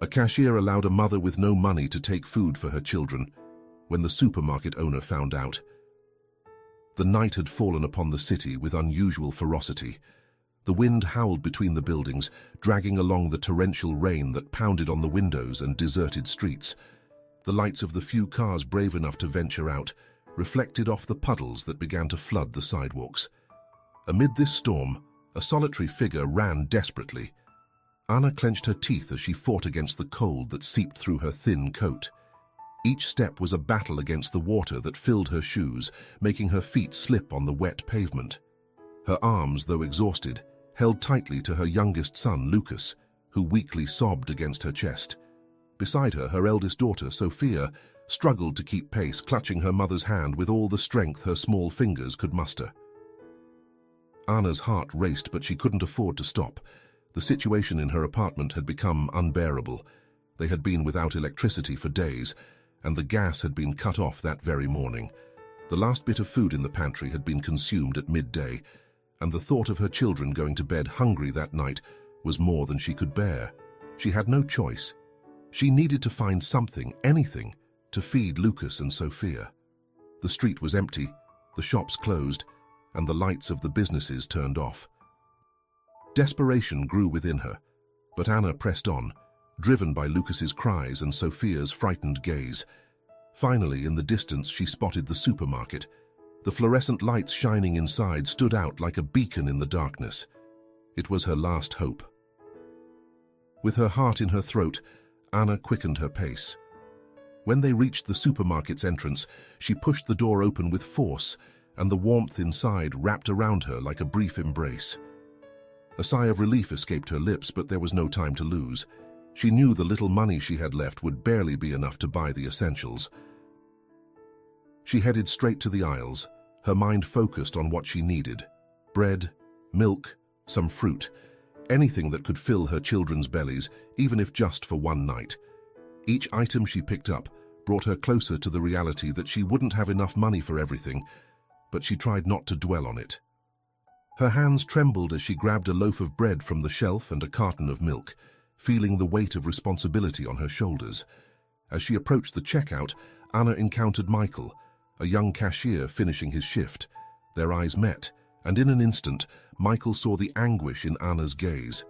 A cashier allowed a mother with no money to take food for her children when the supermarket owner found out. The night had fallen upon the city with unusual ferocity. The wind howled between the buildings, dragging along the torrential rain that pounded on the windows and deserted streets. The lights of the few cars brave enough to venture out reflected off the puddles that began to flood the sidewalks. Amid this storm, a solitary figure ran desperately. Anna clenched her teeth as she fought against the cold that seeped through her thin coat. Each step was a battle against the water that filled her shoes, making her feet slip on the wet pavement. Her arms, though exhausted, held tightly to her youngest son, Lucas, who weakly sobbed against her chest. Beside her, her eldest daughter, Sophia, struggled to keep pace, clutching her mother's hand with all the strength her small fingers could muster. Anna's heart raced, but she couldn't afford to stop. The situation in her apartment had become unbearable. They had been without electricity for days, and the gas had been cut off that very morning. The last bit of food in the pantry had been consumed at midday, and the thought of her children going to bed hungry that night was more than she could bear. She had no choice. She needed to find something, anything, to feed Lucas and Sophia. The street was empty, the shops closed, and the lights of the businesses turned off. Desperation grew within her, but Anna pressed on, driven by Lucas's cries and Sophia's frightened gaze. Finally, in the distance, she spotted the supermarket. The fluorescent lights shining inside stood out like a beacon in the darkness. It was her last hope. With her heart in her throat, Anna quickened her pace. When they reached the supermarket's entrance, she pushed the door open with force, and the warmth inside wrapped around her like a brief embrace. A sigh of relief escaped her lips, but there was no time to lose. She knew the little money she had left would barely be enough to buy the essentials. She headed straight to the aisles, her mind focused on what she needed: bread, milk, some fruit, anything that could fill her children's bellies, even if just for one night. Each item she picked up brought her closer to the reality that she wouldn't have enough money for everything, but she tried not to dwell on it. Her hands trembled as she grabbed a loaf of bread from the shelf and a carton of milk, feeling the weight of responsibility on her shoulders. As she approached the checkout, Anna encountered Michael, a young cashier finishing his shift. Their eyes met, and in an instant, Michael saw the anguish in Anna's gaze.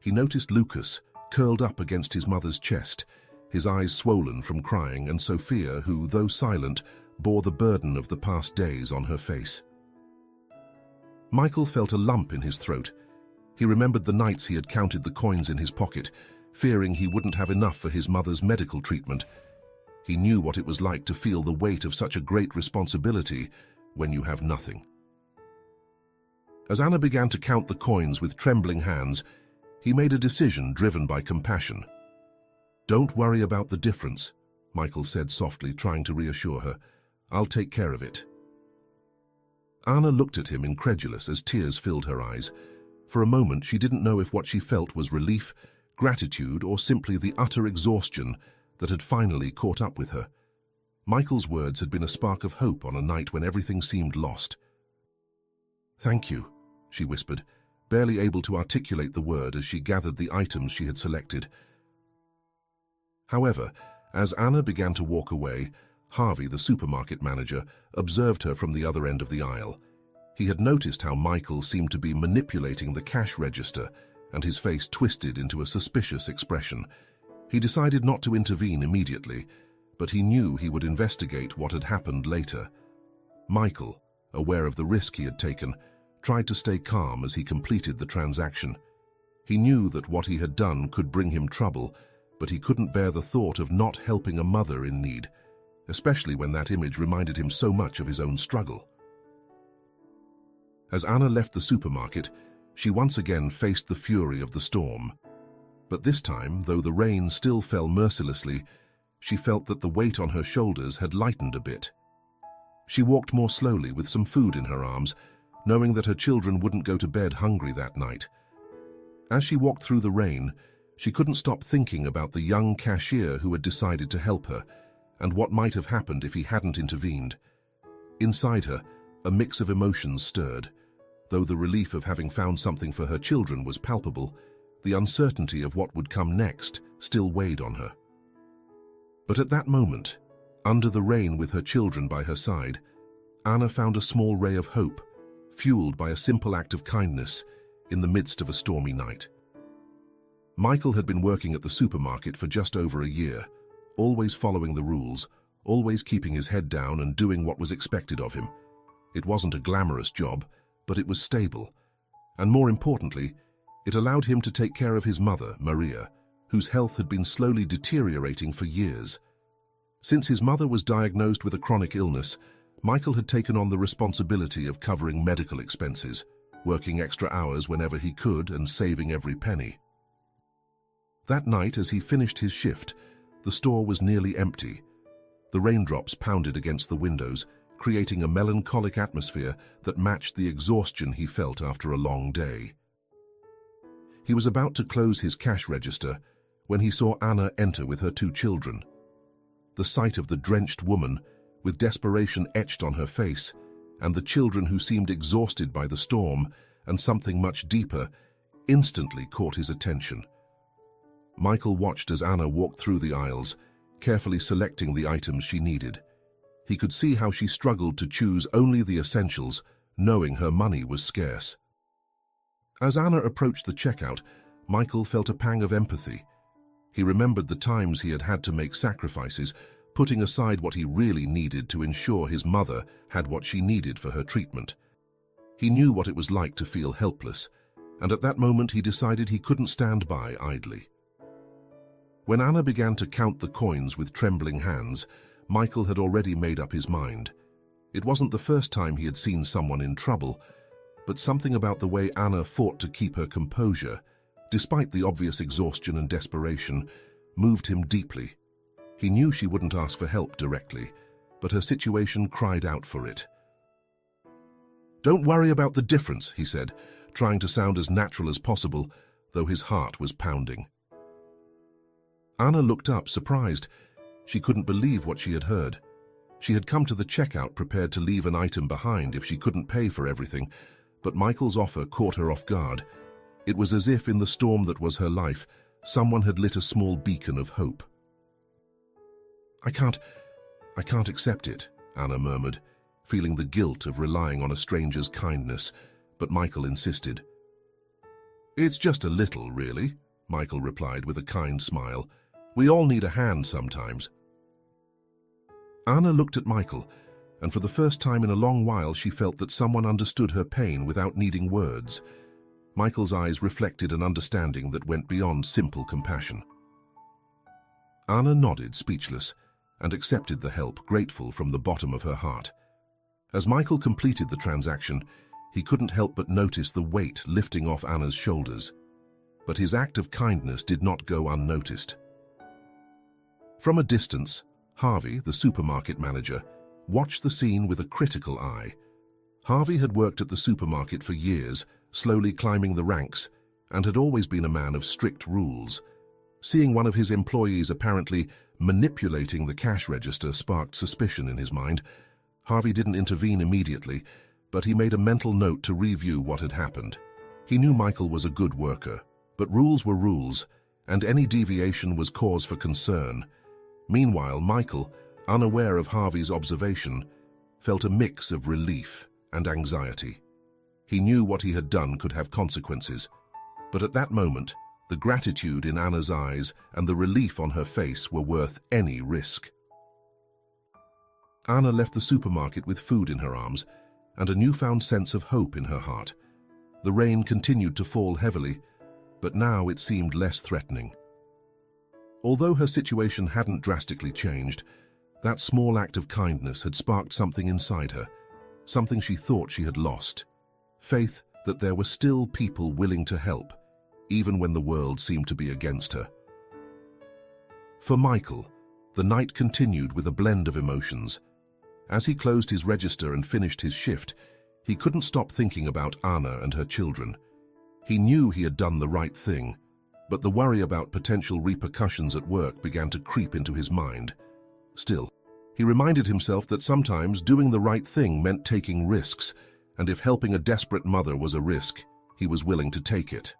He noticed Lucas, curled up against his mother's chest, his eyes swollen from crying, and Sophia, who, though silent, bore the burden of the past days on her face. Michael felt a lump in his throat. He remembered the nights he had counted the coins in his pocket, fearing he wouldn't have enough for his mother's medical treatment. He knew what it was like to feel the weight of such a great responsibility when you have nothing. As Anna began to count the coins with trembling hands, he made a decision driven by compassion. "Don't worry about the difference," Michael said softly, trying to reassure her. "I'll take care of it." Anna looked at him incredulous as tears filled her eyes. For a moment, she didn't know if what she felt was relief, gratitude, or simply the utter exhaustion that had finally caught up with her. Michael's words had been a spark of hope on a night when everything seemed lost. "Thank you," she whispered, barely able to articulate the word as she gathered the items she had selected. However, as Anna began to walk away, Harvey, the supermarket manager, observed her from the other end of the aisle. He had noticed how Michael seemed to be manipulating the cash register, and his face twisted into a suspicious expression. He decided not to intervene immediately, but he knew he would investigate what had happened later. Michael, aware of the risk he had taken, tried to stay calm as he completed the transaction. He knew that what he had done could bring him trouble, but he couldn't bear the thought of not helping a mother in need, especially when that image reminded him so much of his own struggle. As Anna left the supermarket, she once again faced the fury of the storm. But this time, though the rain still fell mercilessly, she felt that the weight on her shoulders had lightened a bit. She walked more slowly with some food in her arms, knowing that her children wouldn't go to bed hungry that night. As she walked through the rain, she couldn't stop thinking about the young cashier who had decided to help her, and what might have happened if he hadn't intervened. Inside her, a mix of emotions stirred. Though the relief of having found something for her children was palpable, the uncertainty of what would come next still weighed on her. But at that moment, under the rain with her children by her side, Anna found a small ray of hope, fueled by a simple act of kindness in the midst of a stormy night. Michael had been working at the supermarket for just over a year, always following the rules, always keeping his head down and doing what was expected of him. It wasn't a glamorous job, but it was stable, and more importantly, it allowed him to take care of his mother, Maria, whose health had been slowly deteriorating for years. Since his mother was diagnosed with a chronic illness, Michael had taken on the responsibility of covering medical expenses, working extra hours whenever he could and saving every penny. That night, as he finished his shift, the store was nearly empty. The raindrops pounded against the windows, creating a melancholic atmosphere that matched the exhaustion he felt after a long day. He was about to close his cash register when he saw Anna enter with her 2 children. The sight of the drenched woman, with desperation etched on her face, and the children who seemed exhausted by the storm and something much deeper, instantly caught his attention. Michael watched as Anna walked through the aisles, carefully selecting the items she needed. He could see how she struggled to choose only the essentials, knowing her money was scarce. As Anna approached the checkout, Michael felt a pang of empathy. He remembered the times he had had to make sacrifices, putting aside what he really needed to ensure his mother had what she needed for her treatment. He knew what it was like to feel helpless, and at that moment he decided he couldn't stand by idly. When Anna began to count the coins with trembling hands, Michael had already made up his mind. It wasn't the first time he had seen someone in trouble, but something about the way Anna fought to keep her composure, despite the obvious exhaustion and desperation, moved him deeply. He knew she wouldn't ask for help directly, but her situation cried out for it. "Don't worry about the difference," he said, trying to sound as natural as possible, though his heart was pounding. Anna looked up, surprised. She couldn't believe what she had heard. She had come to the checkout prepared to leave an item behind if she couldn't pay for everything, but Michael's offer caught her off guard. It was as if in the storm that was her life, someone had lit a small beacon of hope. I can't accept it," Anna murmured, feeling the guilt of relying on a stranger's kindness, but Michael insisted. "It's just a little, really," Michael replied with a kind smile. "We all need a hand sometimes." Anna looked at Michael, and for the first time in a long while she felt that someone understood her pain without needing words. Michael's eyes reflected an understanding that went beyond simple compassion. Anna nodded, speechless, and accepted the help, grateful from the bottom of her heart. As Michael completed the transaction, he couldn't help but notice the weight lifting off Anna's shoulders. But his act of kindness did not go unnoticed. From a distance, Harvey, the supermarket manager, watched the scene with a critical eye. Harvey had worked at the supermarket for years, slowly climbing the ranks, and had always been a man of strict rules. Seeing one of his employees apparently manipulating the cash register sparked suspicion in his mind. Harvey didn't intervene immediately, but he made a mental note to review what had happened. He knew Michael was a good worker, but rules were rules, and any deviation was cause for concern. Meanwhile, Michael, unaware of Harvey's observation, felt a mix of relief and anxiety. He knew what he had done could have consequences, but at that moment, the gratitude in Anna's eyes and the relief on her face were worth any risk. Anna left the supermarket with food in her arms and a newfound sense of hope in her heart. The rain continued to fall heavily, but now it seemed less threatening. Although her situation hadn't drastically changed, that small act of kindness had sparked something inside her, something she thought she had lost. Faith that there were still people willing to help, even when the world seemed to be against her. For Michael, the night continued with a blend of emotions. As he closed his register and finished his shift, he couldn't stop thinking about Anna and her children. He knew he had done the right thing, but the worry about potential repercussions at work began to creep into his mind. Still, he reminded himself that sometimes doing the right thing meant taking risks, and if helping a desperate mother was a risk, he was willing to take it.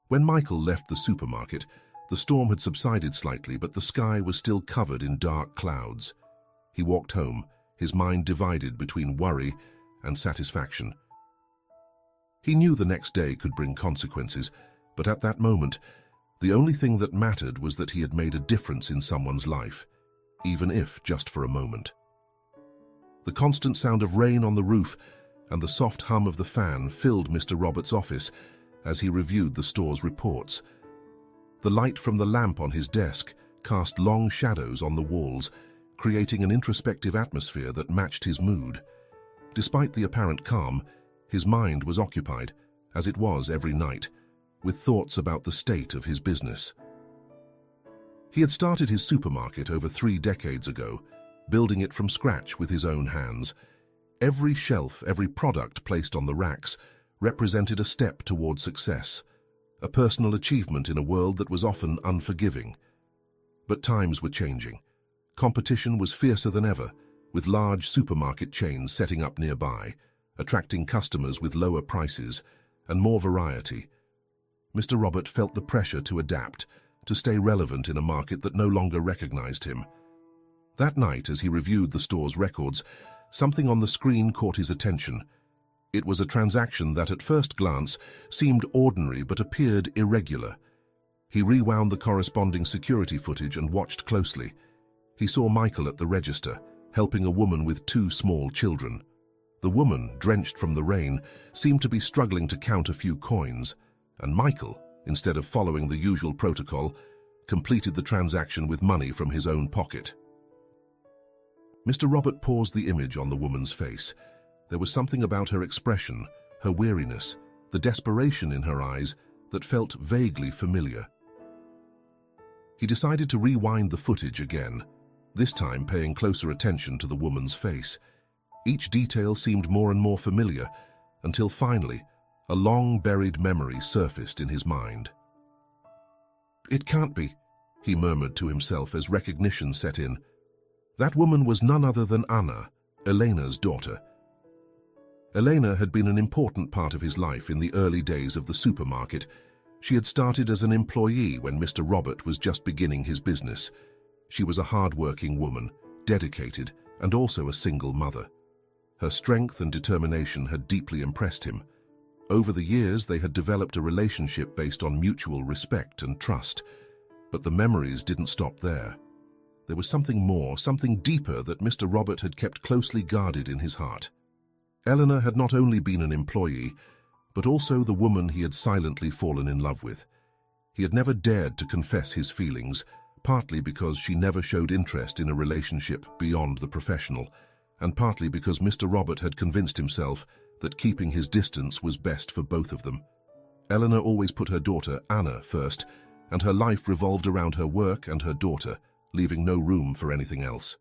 When Michael left the supermarket, The storm had subsided slightly, but the sky was still covered in dark clouds. He walked home, his mind divided between worry and satisfaction. He knew the next day could bring consequences, but at that moment, the only thing that mattered was that he had made a difference in someone's life, even if just for a moment. The constant sound of rain on the roof and the soft hum of the fan filled Mr. Roberts' office as he reviewed the store's reports. The light from the lamp on his desk cast long shadows on the walls, creating an introspective atmosphere that matched his mood. Despite the apparent calm, his mind was occupied, as it was every night, with thoughts about the state of his business. He had started his supermarket over 3 decades ago, building it from scratch with his own hands. Every shelf, every product placed on the racks represented a step toward success, a personal achievement in a world that was often unforgiving. But times were changing. Competition was fiercer than ever, with large supermarket chains setting up nearby, attracting customers with lower prices and more variety. Mr. Robert felt the pressure to adapt, to stay relevant in a market that no longer recognized him. That night, as he reviewed the store's records, something on the screen caught his attention. It was a transaction that at first glance seemed ordinary but appeared irregular. He rewound the corresponding security footage and watched closely. He saw Michael at the register, helping a woman with 2 small children. The woman, drenched from the rain, seemed to be struggling to count a few coins, and Michael, instead of following the usual protocol, completed the transaction with money from his own pocket. Mr. Robert paused the image on the woman's face. There was something about her expression, her weariness, the desperation in her eyes that felt vaguely familiar. He decided to rewind the footage again, this time paying closer attention to the woman's face. Each detail seemed more and more familiar, until finally, a long-buried memory surfaced in his mind. "It can't be," he murmured to himself as recognition set in. That woman was none other than Anna, Elena's daughter. Elena had been an important part of his life in the early days of the supermarket. She had started as an employee when Mr. Robert was just beginning his business. She was a hard-working woman, dedicated, and also a single mother. Her strength and determination had deeply impressed him. Over the years, they had developed a relationship based on mutual respect and trust. But the memories didn't stop there. There was something more, something deeper that Mr. Robert had kept closely guarded in his heart. Eleanor had not only been an employee, but also the woman he had silently fallen in love with. He had never dared to confess his feelings, partly because she never showed interest in a relationship beyond the professional, and partly because Mr. Robert had convinced himself that keeping his distance was best for both of them. Eleanor always put her daughter, Anna, first, and her life revolved around her work and her daughter, leaving no room for anything else.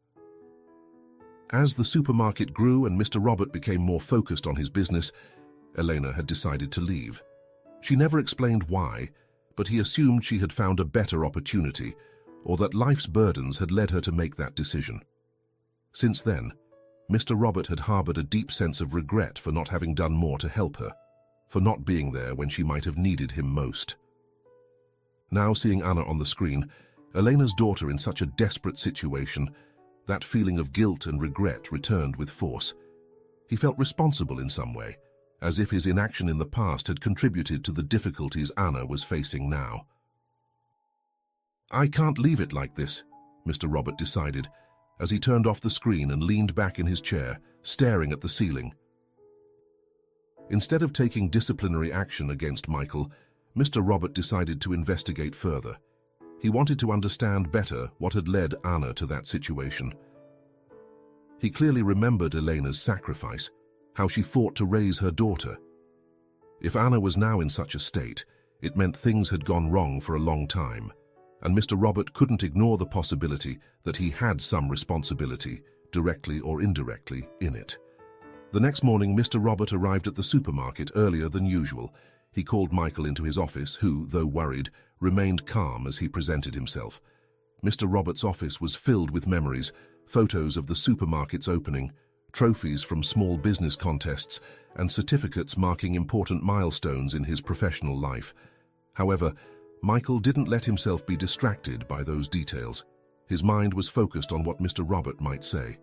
As the supermarket grew and Mr. Robert became more focused on his business, Elena had decided to leave. She never explained why, but he assumed she had found a better opportunity, or that life's burdens had led her to make that decision. Since then, Mr. Robert had harbored a deep sense of regret for not having done more to help her, for not being there when she might have needed him most. Now seeing Anna on the screen, Elena's daughter in such a desperate situation, that feeling of guilt and regret returned with force. He felt responsible in some way, as if his inaction in the past had contributed to the difficulties Anna was facing now. "I can't leave it like this," Mr. Robert decided, as he turned off the screen and leaned back in his chair, staring at the ceiling. Instead of taking disciplinary action against Michael, Mr. Robert decided to investigate further. He wanted to understand better what had led Anna to that situation. He clearly remembered Elena's sacrifice, how she fought to raise her daughter. If Anna was now in such a state, it meant things had gone wrong for a long time, and Mr. Robert couldn't ignore the possibility that he had some responsibility, directly or indirectly, in it. The next morning, Mr. Robert arrived at the supermarket earlier than usual. He called Michael into his office, who, though worried, remained calm as he presented himself. Mr. Robert's office was filled with memories, photos of the supermarket's opening, trophies from small business contests, and certificates marking important milestones in his professional life. However, Michael didn't let himself be distracted by those details. His mind was focused on what Mr. Robert might say.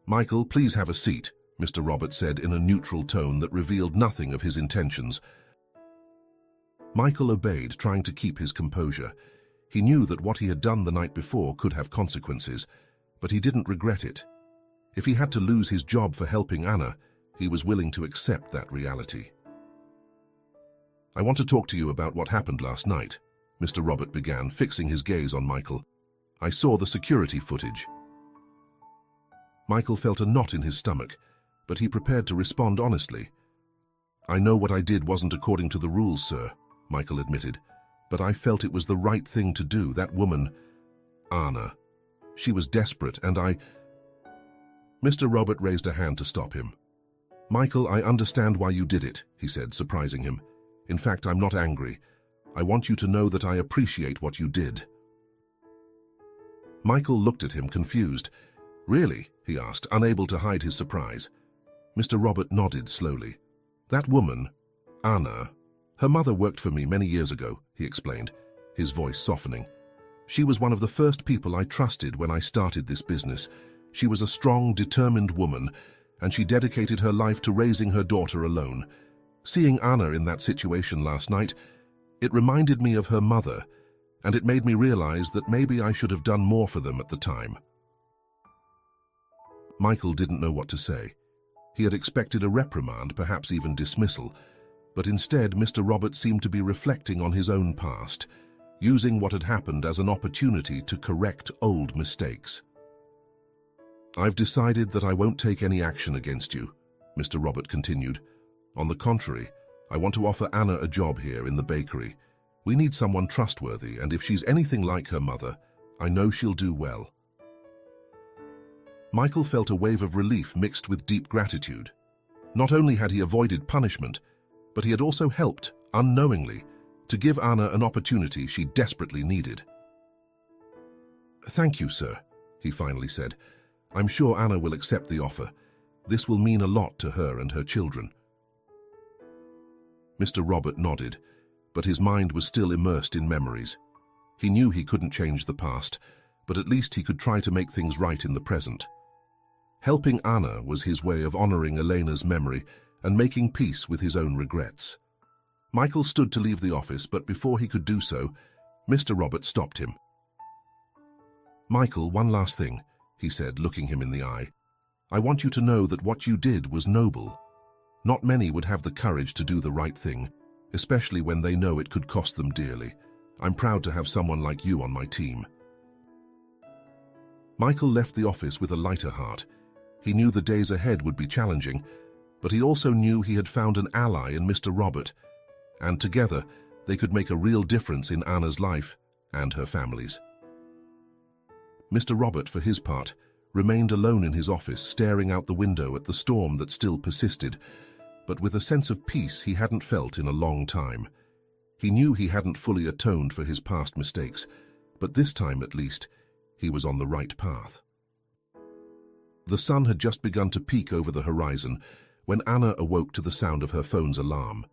"Michael, please have a seat," Mr. Robert said in a neutral tone that revealed nothing of his intentions. Michael obeyed, trying to keep his composure. He knew that what he had done the night before could have consequences, but he didn't regret it. If he had to lose his job for helping Anna, he was willing to accept that reality. "I want to talk to you about what happened last night," Mr. Robert began, fixing his gaze on Michael. "I saw the security footage." Michael felt a knot in his stomach, but he prepared to respond honestly. "I know what I did wasn't according to the rules, sir," Michael admitted, "but I felt it was the right thing to do. That woman, Anna, she was desperate, and I—" Mr. Robert raised a hand to stop him. "Michael, I understand why you did it," he said, surprising him. "In fact, I'm not angry. I want you to know that I appreciate what you did." Michael looked at him, confused. "Really?" he asked, unable to hide his surprise. Mr. Robert nodded slowly. "That woman, Anna, her mother worked for me many years ago," he explained, his voice softening. "She was one of the first people I trusted when I started this business. She was a strong, determined woman, and she dedicated her life to raising her daughter alone. Seeing Anna in that situation last night, it reminded me of her mother, and it made me realize that maybe I should have done more for them at the time." Michael didn't know what to say. He had expected a reprimand, perhaps even dismissal, but instead Mr. Robert seemed to be reflecting on his own past, using what had happened as an opportunity to correct old mistakes. "I've decided that I won't take any action against you," Mr. Robert continued. "On the contrary, I want to offer Anna a job here in the bakery. We need someone trustworthy, and if she's anything like her mother, I know she'll do well." Michael felt a wave of relief mixed with deep gratitude. Not only had he avoided punishment, but he had also helped, unknowingly, to give Anna an opportunity she desperately needed. "Thank you, sir," he finally said. "I'm sure Anna will accept the offer. This will mean a lot to her and her children." Mr. Robert nodded, but his mind was still immersed in memories. He knew he couldn't change the past, but at least he could try to make things right in the present. Helping Anna was his way of honoring Elena's memory and making peace with his own regrets. Michael stood to leave the office, but before he could do so, Mr. Robert stopped him. "Michael, one last thing," he said, looking him in the eye. "I want you to know that what you did was noble. Not many would have the courage to do the right thing, especially when they know it could cost them dearly. I'm proud to have someone like you on my team." Michael left the office with a lighter heart. He knew the days ahead would be challenging, but he also knew he had found an ally in Mr. Robert, and together they could make a real difference in Anna's life and her family's. Mr. Robert, for his part, remained alone in his office, staring out the window at the storm that still persisted, but with a sense of peace he hadn't felt in a long time. He knew he hadn't fully atoned for his past mistakes, but this time at least, he was on the right path. The sun had just begun to peek over the horizon when Anna awoke to the sound of her phone's alarm.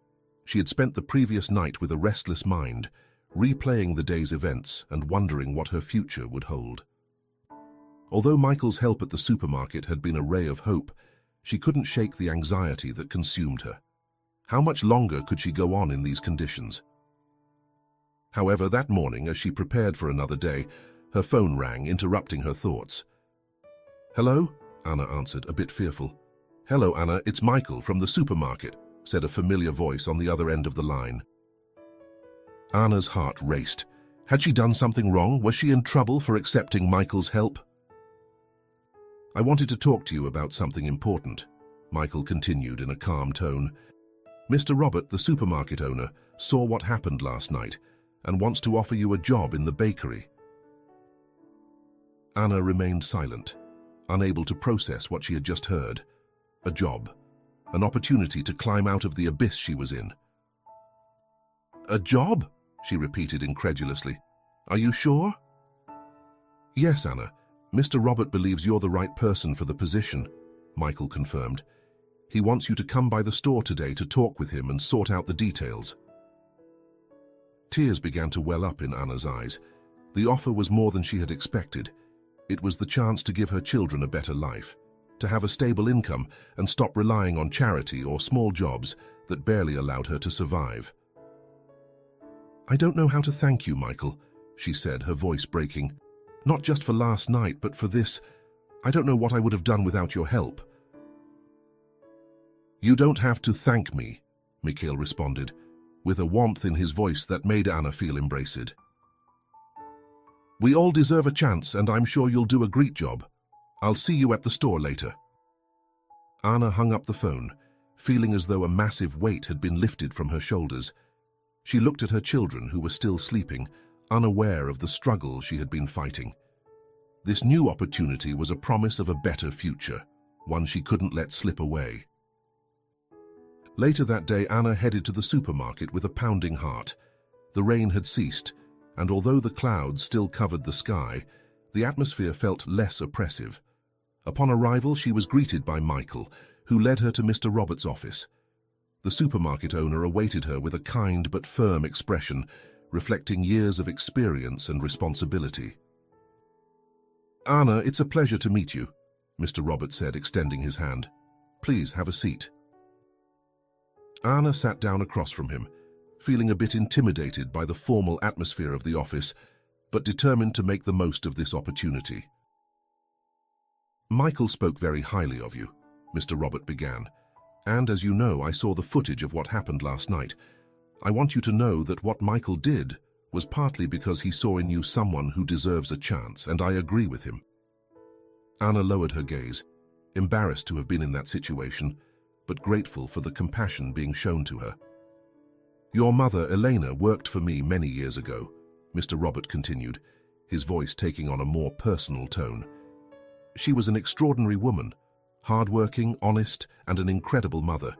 She had spent the previous night with a restless mind, replaying the day's events and wondering what her future would hold. Although Michael's help at the supermarket had been a ray of hope, she couldn't shake the anxiety that consumed her. How much longer could she go on in these conditions? However, that morning, as she prepared for another day, her phone rang, interrupting her thoughts. "Hello?" Anna answered, a bit fearful. "Hello, Anna, it's Michael from the supermarket," said a familiar voice on the other end of the line. Anna's heart raced. Had she done something wrong? Was she in trouble for accepting Michael's help? "I wanted to talk to you about something important," Michael continued in a calm tone. "Mr. Robert, the supermarket owner, saw what happened last night and wants to offer you a job in the bakery." Anna remained silent, unable to process what she had just heard. A job, an opportunity to climb out of the abyss she was in. "A job?" she repeated incredulously. "Are you sure?" "Yes, Anna. Mr. Robert believes you're the right person for the position," Michael confirmed. "He wants you to come by the store today to talk with him and sort out the details." Tears began to well up in Anna's eyes. The offer was more than she had expected. It was the chance to give her children a better life, to have a stable income and stop relying on charity or small jobs that barely allowed her to survive. "I don't know how to thank you, Michael," she said, her voice breaking. "Not just for last night, but for this. I don't know what I would have done without your help." "You don't have to thank me," Mikhail responded, with a warmth in his voice that made Anna feel embraced. "We all deserve a chance, and I'm sure you'll do a great job. I'll see you at the store later." Anna hung up the phone, feeling as though a massive weight had been lifted from her shoulders. She looked at her children, who were still sleeping, unaware of the struggle she had been fighting. This new opportunity was a promise of a better future, one she couldn't let slip away. Later that day, Anna headed to the supermarket with a pounding heart. The rain had ceased, and although the clouds still covered the sky, the atmosphere felt less oppressive. Upon arrival, she was greeted by Michael, who led her to Mr. Roberts' office. The supermarket owner awaited her with a kind but firm expression, reflecting years of experience and responsibility. "Anna, it's a pleasure to meet you," Mr. Roberts said, extending his hand. "Please have a seat." Anna sat down across from him, feeling a bit intimidated by the formal atmosphere of the office, but determined to make the most of this opportunity. "Michael spoke very highly of you," Mr. Robert began, "and as you know, I saw the footage of what happened last night. I want you to know that what Michael did was partly because he saw in you someone who deserves a chance, and I agree with him." Anna lowered her gaze, embarrassed to have been in that situation, but grateful for the compassion being shown to her. "Your mother, Elena, worked for me many years ago," Mr. Robert continued, his voice taking on a more personal tone. "She was an extraordinary woman, hard-working, honest, and an incredible mother.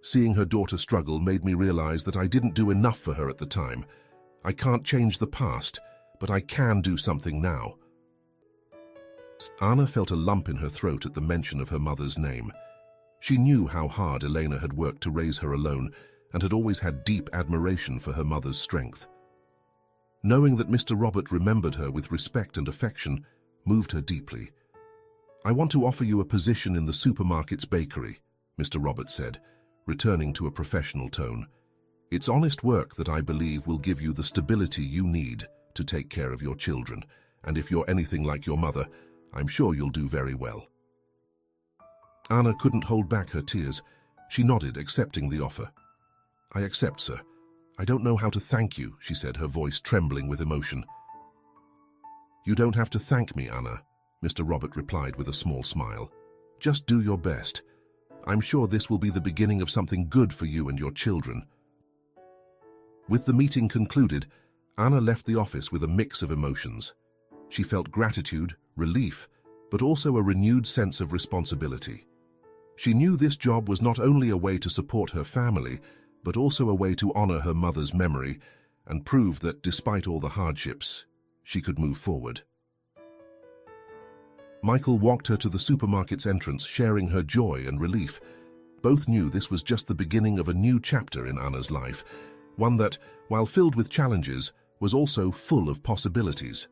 Seeing her daughter struggle made me realize that I didn't do enough for her at the time. I can't change the past, but I can do something now." Anna felt a lump in her throat at the mention of her mother's name. She knew how hard Elena had worked to raise her alone and had always had deep admiration for her mother's strength. Knowing that Mr. Robert remembered her with respect and affection moved her deeply. "I want to offer you a position in the supermarket's bakery," Mr. Robert said, returning to a professional tone. "It's honest work that I believe will give you the stability you need to take care of your children, and if you're anything like your mother, I'm sure you'll do very well." Anna couldn't hold back her tears. She nodded, accepting the offer. "I accept, sir. I don't know how to thank you," she said, her voice trembling with emotion. "You don't have to thank me, Anna," Mr. Robert replied with a small smile. "Just do your best. I'm sure this will be the beginning of something good for you and your children." With the meeting concluded, Anna left the office with a mix of emotions. She felt gratitude, relief, but also a renewed sense of responsibility. She knew this job was not only a way to support her family, but also a way to honor her mother's memory and prove that despite all the hardships, she could move forward. Michael walked her to the supermarket's entrance, sharing her joy and relief. Both knew this was just the beginning of a new chapter in Anna's life, one that, while filled with challenges, was also full of possibilities.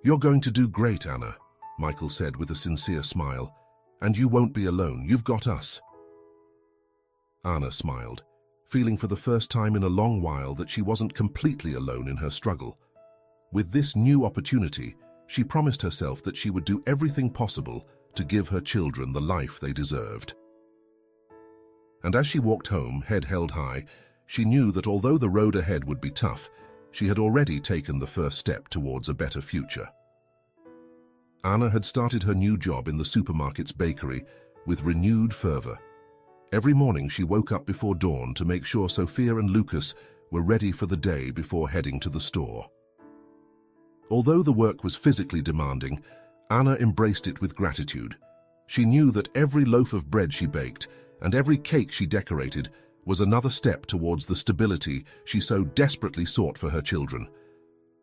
"You're going to do great, Anna," Michael said with a sincere smile. "And you won't be alone. You've got us." Anna smiled, feeling for the first time in a long while that she wasn't completely alone in her struggle. With this new opportunity, she promised herself that she would do everything possible to give her children the life they deserved. And as she walked home, head held high, she knew that although the road ahead would be tough, she had already taken the first step towards a better future. Anna had started her new job in the supermarket's bakery with renewed fervor. Every morning she woke up before dawn to make sure Sophia and Lucas were ready for the day before heading to the store. Although the work was physically demanding, Anna embraced it with gratitude. She knew that every loaf of bread she baked and every cake she decorated was another step towards the stability she so desperately sought for her children.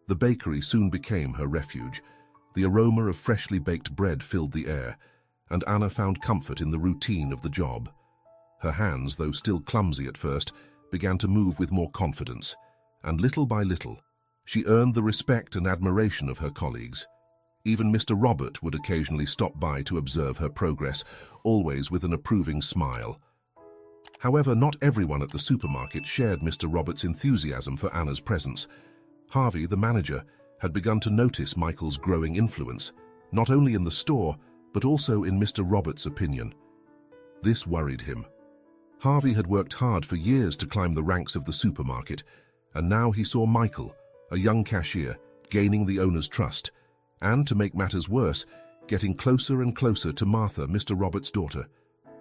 The bakery soon became her refuge. The aroma of freshly baked bread filled the air, and Anna found comfort in the routine of the job. Her hands, though still clumsy at first, began to move with more confidence, and little by little, she earned the respect and admiration of her colleagues. Even Mr. Robert would occasionally stop by to observe her progress, always with an approving smile. However, not everyone at the supermarket shared Mr. Robert's enthusiasm for Anna's presence. Harvey, the manager, had begun to notice Michael's growing influence, not only in the store, but also in Mr. Robert's opinion. This worried him. Harvey had worked hard for years to climb the ranks of the supermarket, and now he saw Michael, a young cashier, gaining the owner's trust, and, to make matters worse, getting closer and closer to Martha, Mr. Robert's daughter.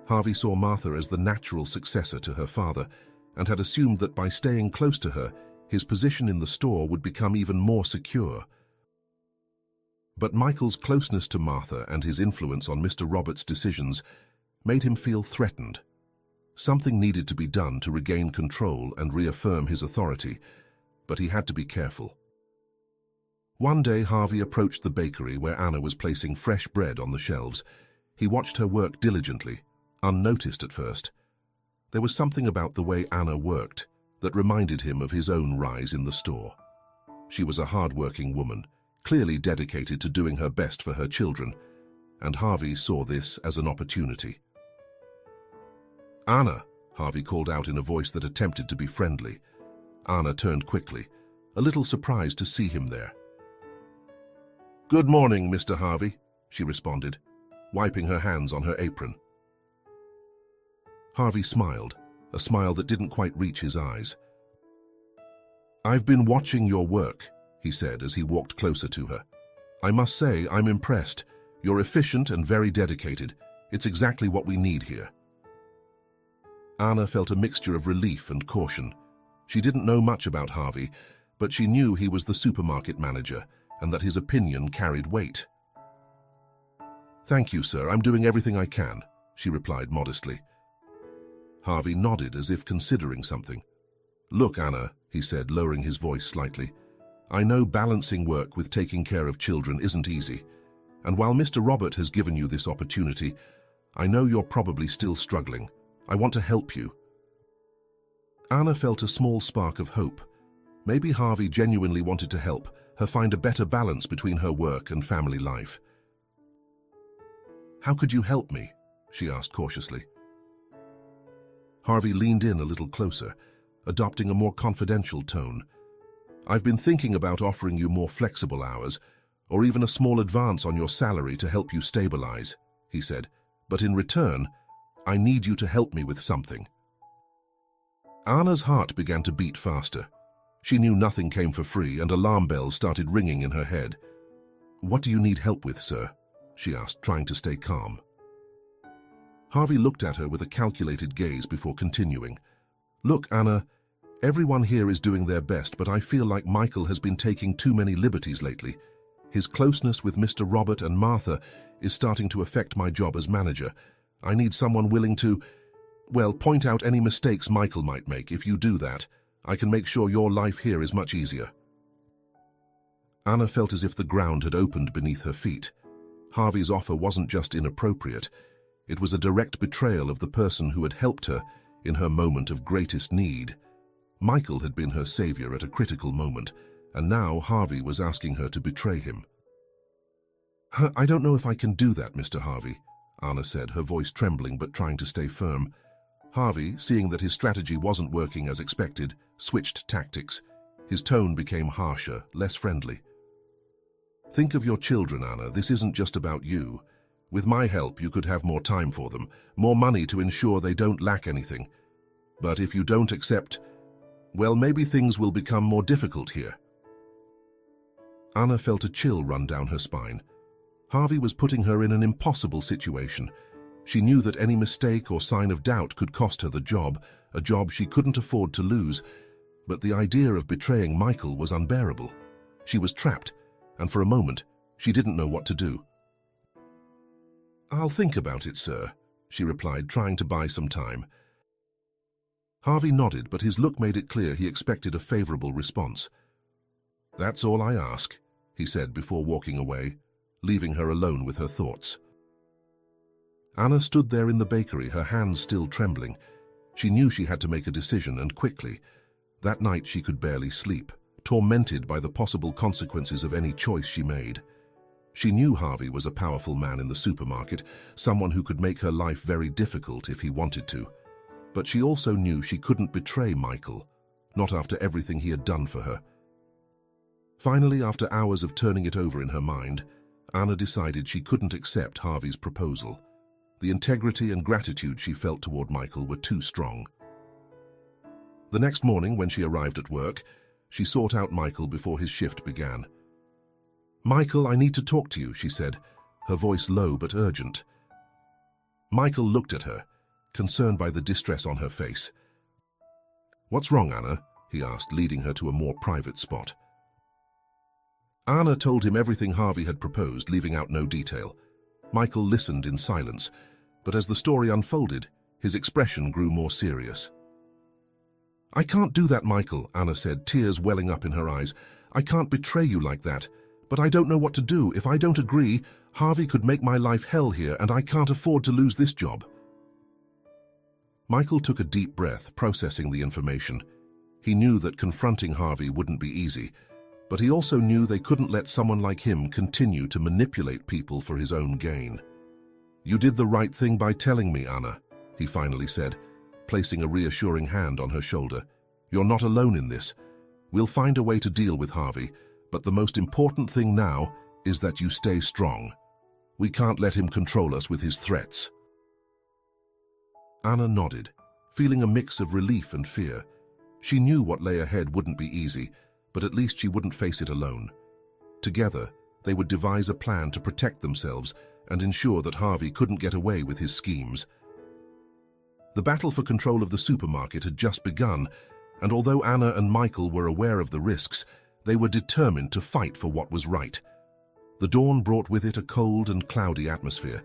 Harvey saw Martha as the natural successor to her father, and had assumed that by staying close to her, his position in the store would become even more secure. But Michael's closeness to Martha and his influence on Mr. Robert's decisions made him feel threatened. Something needed to be done to regain control and reaffirm his authority, but he had to be careful. One day, Harvey approached the bakery where Anna was placing fresh bread on the shelves. He watched her work diligently, unnoticed at first. There was something about the way Anna worked that reminded him of his own rise in the store. She was a hard-working woman, clearly dedicated to doing her best for her children, and Harvey saw this as an opportunity. "Anna," Harvey called out in a voice that attempted to be friendly. Anna turned quickly, a little surprised to see him there. "Good morning, Mr. Harvey," she responded, wiping her hands on her apron. Harvey smiled, a smile that didn't quite reach his eyes. "I've been watching your work," he said as he walked closer to her. "I must say I'm impressed. You're efficient and very dedicated. It's exactly what we need here." Anna felt a mixture of relief and caution. She didn't know much about Harvey, but she knew he was the supermarket manager and that his opinion carried weight. "Thank you, sir. I'm doing everything I can," she replied modestly. Harvey nodded as if considering something. "Look, Anna," he said, lowering his voice slightly, "I know balancing work with taking care of children isn't easy, and while Mr. Robert has given you this opportunity, I know you're probably still struggling. I want to help you." Anna felt a small spark of hope. Maybe Harvey genuinely wanted to help her find a better balance between her work and family life. "How could you help me?" she asked cautiously. Harvey leaned in a little closer, adopting a more confidential tone. "I've been thinking about offering you more flexible hours, or even a small advance on your salary to help you stabilize," he said. "But in return, I need you to help me with something." Anna's heart began to beat faster. She knew nothing came for free, and alarm bells started ringing in her head. "What do you need help with, sir?" she asked, trying to stay calm. Harvey looked at her with a calculated gaze before continuing. "Look, Anna, everyone here is doing their best, but I feel like Michael has been taking too many liberties lately. His closeness with Mr. Robert and Martha is starting to affect my job as manager. I need someone willing to, well, point out any mistakes Michael might make. If you do that, I can make sure your life here is much easier." Anna felt as if the ground had opened beneath her feet. Harvey's offer wasn't just inappropriate. It was a direct betrayal of the person who had helped her in her moment of greatest need. Michael had been her savior at a critical moment, and now Harvey was asking her to betray him. "I don't know if I can do that, Mr. Harvey," Anna said, her voice trembling but trying to stay firm. Harvey, seeing that his strategy wasn't working as expected, switched tactics. His tone became harsher, less friendly. "Think of your children, Anna. This isn't just about you. With my help, you could have more time for them, more money to ensure they don't lack anything. But if you don't accept, well, maybe things will become more difficult here." Anna felt a chill run down her spine. Harvey was putting her in an impossible situation. She knew that any mistake or sign of doubt could cost her the job, a job she couldn't afford to lose. But the idea of betraying Michael was unbearable. She was trapped, and for a moment, she didn't know what to do. "I'll think about it, sir," she replied, trying to buy some time. Harvey nodded, but his look made it clear he expected a favorable response. "That's all I ask," he said before walking away, leaving her alone with her thoughts. Anna stood there in the bakery, her hands still trembling. She knew she had to make a decision, and quickly. That night she could barely sleep, tormented by the possible consequences of any choice she made. She knew Harvey was a powerful man in the supermarket, someone who could make her life very difficult if he wanted to. But she also knew she couldn't betray Michael, not after everything he had done for her. Finally, after hours of turning it over in her mind, Anna decided she couldn't accept Harvey's proposal. The integrity and gratitude she felt toward Michael were too strong. The next morning, when she arrived at work, she sought out Michael before his shift began. "Michael, I need to talk to you," she said, her voice low but urgent. Michael looked at her, concerned by the distress on her face. "What's wrong, Anna?" he asked, leading her to a more private spot. Anna told him everything Harvey had proposed, leaving out no detail. Michael listened in silence, but as the story unfolded, his expression grew more serious. "I can't do that, Michael," Anna said, tears welling up in her eyes. "I can't betray you like that. But I don't know what to do. If I don't agree, Harvey could make my life hell here, and I can't afford to lose this job." Michael took a deep breath, processing the information. He knew that confronting Harvey wouldn't be easy, but he also knew they couldn't let someone like him continue to manipulate people for his own gain. "You did the right thing by telling me, Anna," he finally said, placing a reassuring hand on her shoulder. "You're not alone in this. We'll find a way to deal with Harvey, but the most important thing now is that you stay strong. We can't let him control us with his threats." Anna nodded, feeling a mix of relief and fear. She knew what lay ahead wouldn't be easy, but at least she wouldn't face it alone. Together, they would devise a plan to protect themselves and ensure that Harvey couldn't get away with his schemes. The battle for control of the supermarket had just begun, and although Anna and Michael were aware of the risks, they were determined to fight for what was right. The dawn brought with it a cold and cloudy atmosphere,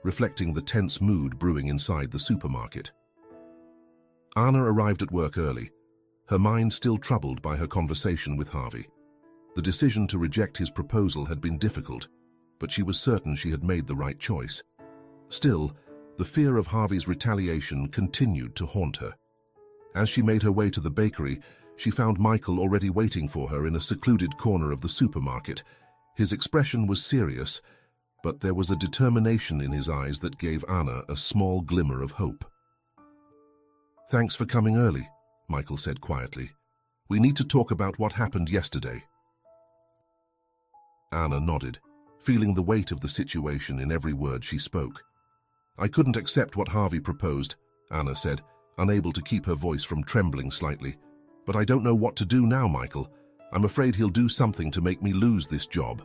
reflecting the tense mood brewing inside the supermarket. Anna arrived at work early, her mind still troubled by her conversation with Harvey. The decision to reject his proposal had been difficult, but she was certain she had made the right choice. Still, the fear of Harvey's retaliation continued to haunt her. As she made her way to the bakery, she found Michael already waiting for her in a secluded corner of the supermarket. His expression was serious, but there was a determination in his eyes that gave Anna a small glimmer of hope. "Thanks for coming early," Michael said quietly. "We need to talk about what happened yesterday." Anna nodded, feeling the weight of the situation in every word she spoke. "I couldn't accept what Harvey proposed," Anna said, unable to keep her voice from trembling slightly. "But I don't know what to do now, Michael. I'm afraid he'll do something to make me lose this job."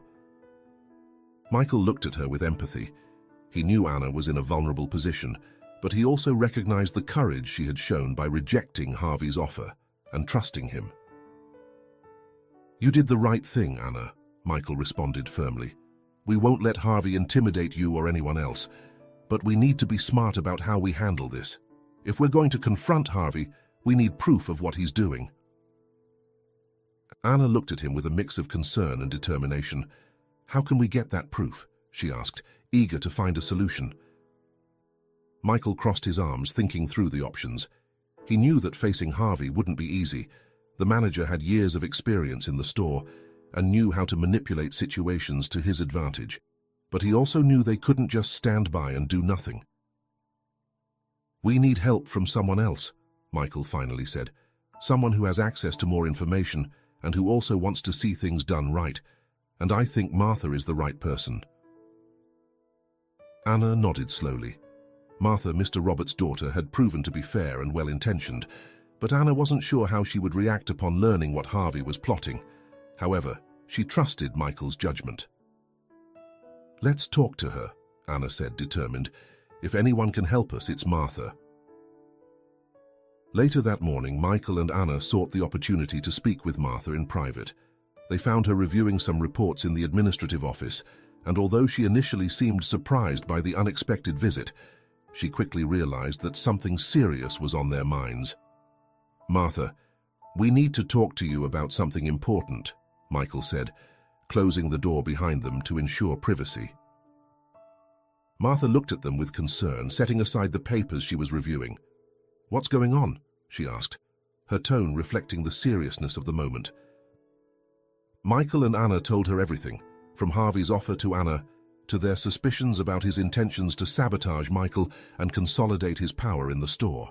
Michael looked at her with empathy. He knew Anna was in a vulnerable position, but he also recognized the courage she had shown by rejecting Harvey's offer and trusting him. "You did the right thing, Anna," Michael responded firmly. "We won't let Harvey intimidate you or anyone else, but we need to be smart about how we handle this. If we're going to confront Harvey, we need proof of what he's doing." Anna looked at him with a mix of concern and determination. "How can we get that proof?" she asked, eager to find a solution. Michael crossed his arms, thinking through the options. He knew that facing Harvey wouldn't be easy. The manager had years of experience in the store and knew how to manipulate situations to his advantage. But he also knew they couldn't just stand by and do nothing. "We need help from someone else," Michael finally said. "Someone who has access to more information and who also wants to see things done right. And I think Martha is the right person." Anna nodded slowly. Martha, Mr. Roberts' daughter, had proven to be fair and well-intentioned, but Anna wasn't sure how she would react upon learning what Harvey was plotting. However, she trusted Michael's judgment. "Let's talk to her," Anna said, determined. "If anyone can help us, it's Martha." Later that morning, Michael and Anna sought the opportunity to speak with Martha in private. They found her reviewing some reports in the administrative office, and although she initially seemed surprised by the unexpected visit, she quickly realized that something serious was on their minds. "Martha, we need to talk to you about something important," Michael said, closing the door behind them to ensure privacy. Martha looked at them with concern, setting aside the papers she was reviewing. "What's going on?" she asked, her tone reflecting the seriousness of the moment. Michael and Anna told her everything, from Harvey's offer to Anna, to their suspicions about his intentions to sabotage Michael and consolidate his power in the store.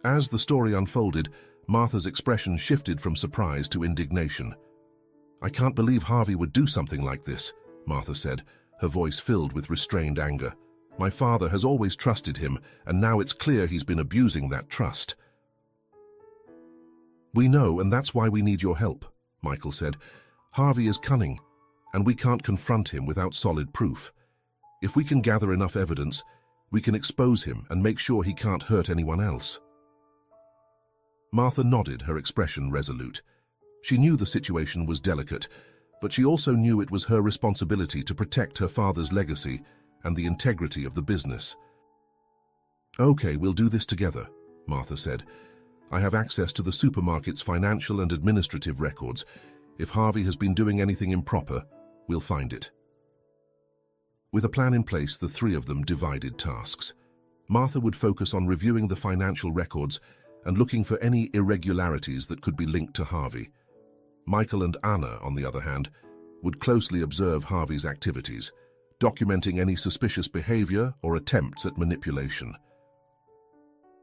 As the story unfolded, Martha's expression shifted from surprise to indignation. "I can't believe Harvey would do something like this," Martha said, her voice filled with restrained anger. "My father has always trusted him, and now it's clear he's been abusing that trust." "We know, and that's why we need your help," Michael said. "Harvey is cunning, and we can't confront him without solid proof. If we can gather enough evidence, we can expose him and make sure he can't hurt anyone else." Martha nodded, her expression resolute. She knew the situation was delicate, but she also knew it was her responsibility to protect her father's legacy and the integrity of the business. "Okay, we'll do this together," Martha said. "I have access to the supermarket's financial and administrative records. If Harvey has been doing anything improper, we'll find it." With a plan in place, the three of them divided tasks. Martha would focus on reviewing the financial records and looking for any irregularities that could be linked to Harvey. Michael and Anna, on the other hand, would closely observe Harvey's activities, documenting any suspicious behavior or attempts at manipulation.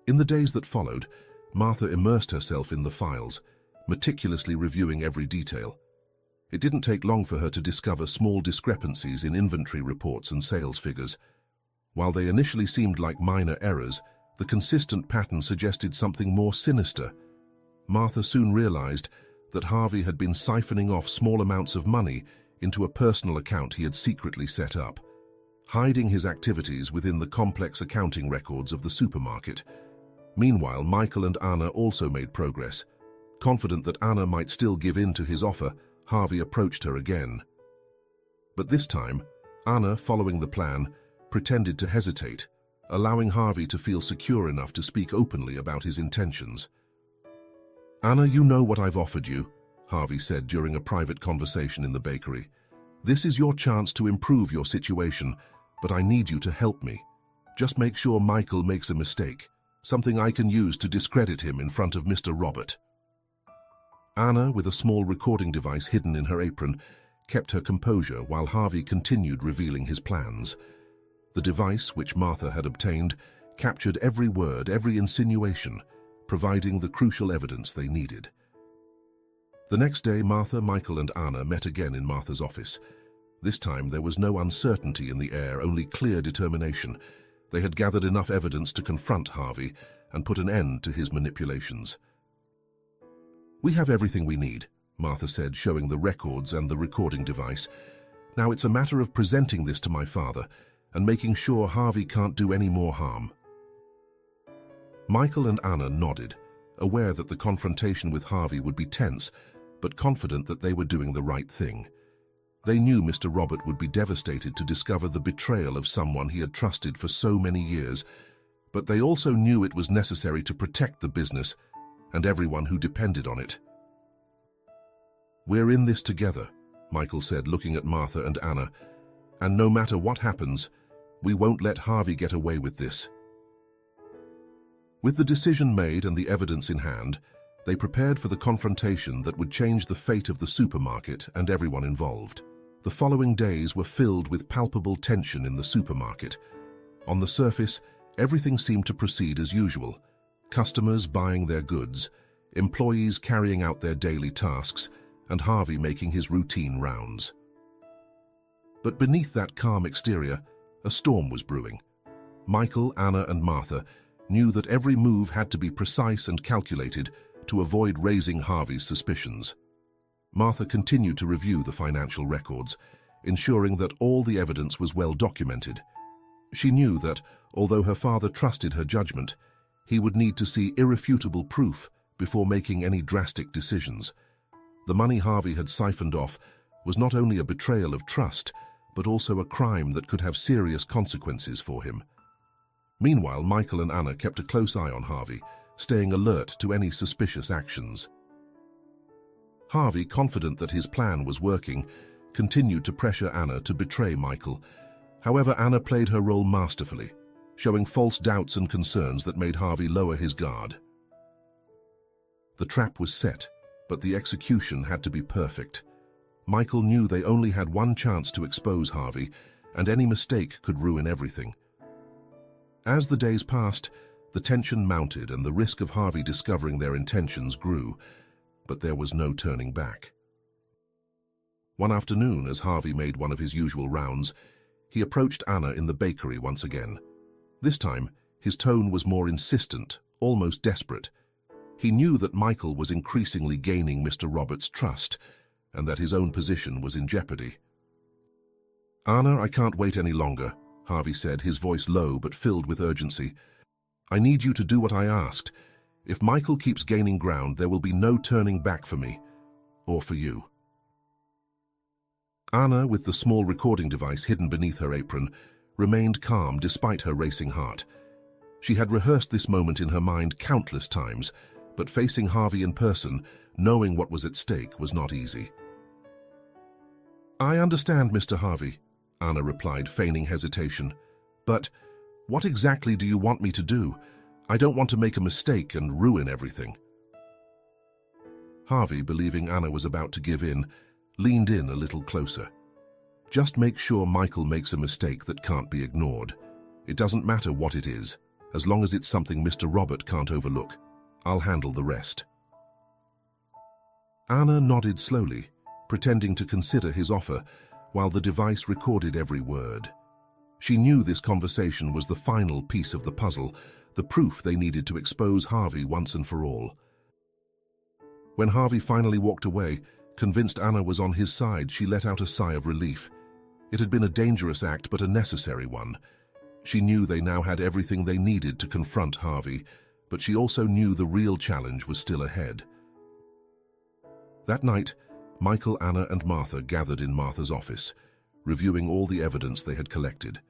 In the days that followed, Martha immersed herself in the files, meticulously reviewing every detail. It didn't take long for her to discover small discrepancies in inventory reports and sales figures. While they initially seemed like minor errors, the consistent pattern suggested something more sinister. Martha soon realized that Harvey had been siphoning off small amounts of money into a personal account he had secretly set up, hiding his activities within the complex accounting records of the supermarket. Meanwhile, Michael and Anna also made progress. Confident that Anna might still give in to his offer, Harvey approached her again. But this time, Anna, following the plan, pretended to hesitate, allowing Harvey to feel secure enough to speak openly about his intentions. "Anna, you know what I've offered you," Harvey said during a private conversation in the bakery. "This is your chance to improve your situation, but I need you to help me. Just make sure Michael makes a mistake, something I can use to discredit him in front of Mr. Robert." Anna, with a small recording device hidden in her apron, kept her composure while Harvey continued revealing his plans. The device, which Martha had obtained, captured every word, every insinuation, providing the crucial evidence they needed. The next day, Martha, Michael, and Anna met again in Martha's office. This time, there was no uncertainty in the air, only clear determination. They had gathered enough evidence to confront Harvey and put an end to his manipulations. "We have everything we need," Martha said, showing the records and the recording device. "Now it's a matter of presenting this to my father and making sure Harvey can't do any more harm." Michael and Anna nodded, aware that the confrontation with Harvey would be tense, but confident that they were doing the right thing. They knew Mr. Robert would be devastated to discover the betrayal of someone he had trusted for so many years, but they also knew it was necessary to protect the business and everyone who depended on it. "We're in this together," Michael said, looking at Martha and Anna, "and no matter what happens, we won't let Harvey get away with this." With the decision made and the evidence in hand, they prepared for the confrontation that would change the fate of the supermarket and everyone involved. The following days were filled with palpable tension in the supermarket. On the surface, everything seemed to proceed as usual. Customers buying their goods, employees carrying out their daily tasks, and Harvey making his routine rounds. But beneath that calm exterior, a storm was brewing. Michael, Anna, and Martha knew that every move had to be precise and calculated to avoid raising Harvey's suspicions. Martha continued to review the financial records, ensuring that all the evidence was well documented. She knew that, although her father trusted her judgment, he would need to see irrefutable proof before making any drastic decisions. The money Harvey had siphoned off was not only a betrayal of trust, but also a crime that could have serious consequences for him. Meanwhile, Michael and Anna kept a close eye on Harvey, staying alert to any suspicious actions. Harvey, confident that his plan was working, continued to pressure Anna to betray Michael. However, Anna played her role masterfully. showing false doubts and concerns that made Harvey lower his guard. The trap was set, but the execution had to be perfect. Michael knew they only had one chance to expose Harvey, and any mistake could ruin everything. As the days passed, the tension mounted and the risk of Harvey discovering their intentions grew, but there was no turning back. One afternoon, as Harvey made one of his usual rounds, he approached Anna in the bakery once again. This time, his tone was more insistent, almost desperate. He knew that Michael was increasingly gaining Mr. Roberts' trust, and that his own position was in jeopardy. "Anna, I can't wait any longer," Harvey said, his voice low but filled with urgency. "I need you to do what I asked. If Michael keeps gaining ground, there will be no turning back for me, or for you." Anna, with the small recording device hidden beneath her apron, remained calm despite her racing heart. She had rehearsed this moment in her mind countless times, but facing Harvey in person, knowing what was at stake, was not easy. "I understand, Mr. Harvey," Anna replied, feigning hesitation. "But what exactly do you want me to do? I don't want to make a mistake and ruin everything." Harvey, believing Anna was about to give in, leaned in a little closer. "Just make sure Michael makes a mistake that can't be ignored. It doesn't matter what it is, as long as it's something Mr. Robert can't overlook. I'll handle the rest." Anna nodded slowly, pretending to consider his offer, while the device recorded every word. She knew this conversation was the final piece of the puzzle, the proof they needed to expose Harvey once and for all. When Harvey finally walked away, convinced Anna was on his side, she let out a sigh of relief. It had been a dangerous act, but a necessary one. She knew they now had everything they needed to confront Harvey, but she also knew the real challenge was still ahead. That night, Michael, Anna, and Martha gathered in Martha's office, reviewing all the evidence they had collected.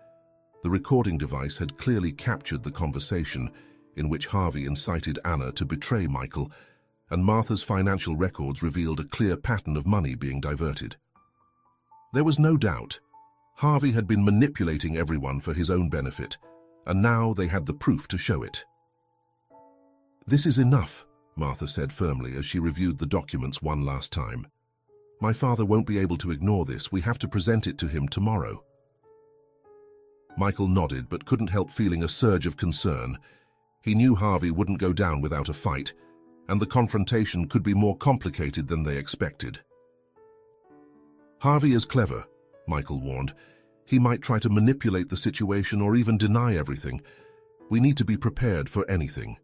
The recording device had clearly captured the conversation in which Harvey incited Anna to betray Michael, and Martha's financial records revealed a clear pattern of money being diverted. There was no doubt. Harvey had been manipulating everyone for his own benefit, and now they had the proof to show it. "This is enough," Martha said firmly as she reviewed the documents one last time. "My father won't be able to ignore this. We have to present it to him tomorrow." Michael nodded but couldn't help feeling a surge of concern. He knew Harvey wouldn't go down without a fight, and the confrontation could be more complicated than they expected. "Harvey is clever," Michael warned. "He might try to manipulate the situation or even deny everything. We need to be prepared for anything."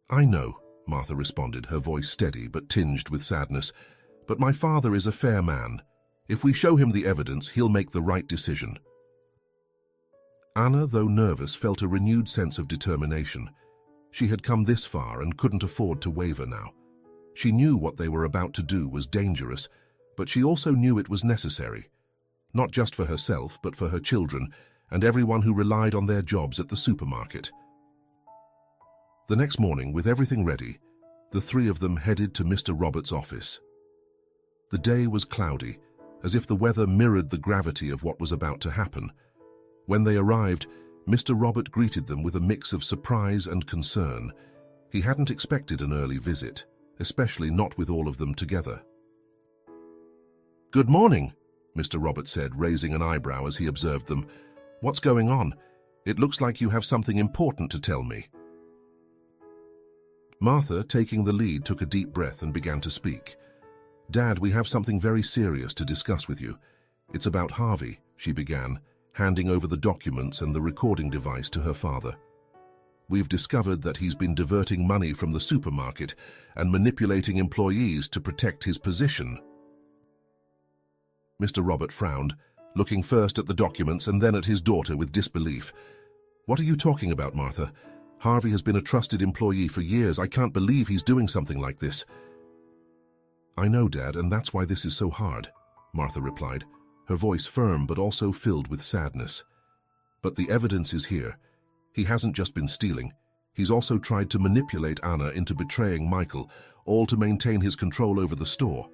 "I know," Martha responded, her voice steady but tinged with sadness. "But my father is a fair man. If we show him the evidence, he'll make the right decision." Anna, though nervous, felt a renewed sense of determination. She had come this far and couldn't afford to waver now. She knew what they were about to do was dangerous, but she also knew it was necessary, not just for herself, but for her children and everyone who relied on their jobs at the supermarket. The next morning, with everything ready, the three of them headed to Mr. Roberts' office. The day was cloudy, as if the weather mirrored the gravity of what was about to happen. When they arrived, Mr. Robert greeted them with a mix of surprise and concern. He hadn't expected an early visit, especially not with all of them together. "Good morning," Mr. Robert said, raising an eyebrow as he observed them. "What's going on? It looks like you have something important to tell me." Martha, taking the lead, took a deep breath and began to speak. "Dad, we have something very serious to discuss with you. It's about Harvey," she began, handing over the documents and the recording device to her father. "We've discovered that he's been diverting money from the supermarket and manipulating employees to protect his position." Mr. Robert frowned, looking first at the documents and then at his daughter with disbelief. "What are you talking about, Martha? Harvey has been a trusted employee for years. I can't believe he's doing something like this." "I know, Dad, and that's why this is so hard," Martha replied, her voice firm but also filled with sadness. "But the evidence is here. He hasn't just been stealing. He's also tried to manipulate Anna into betraying Michael, all to maintain his control over the store."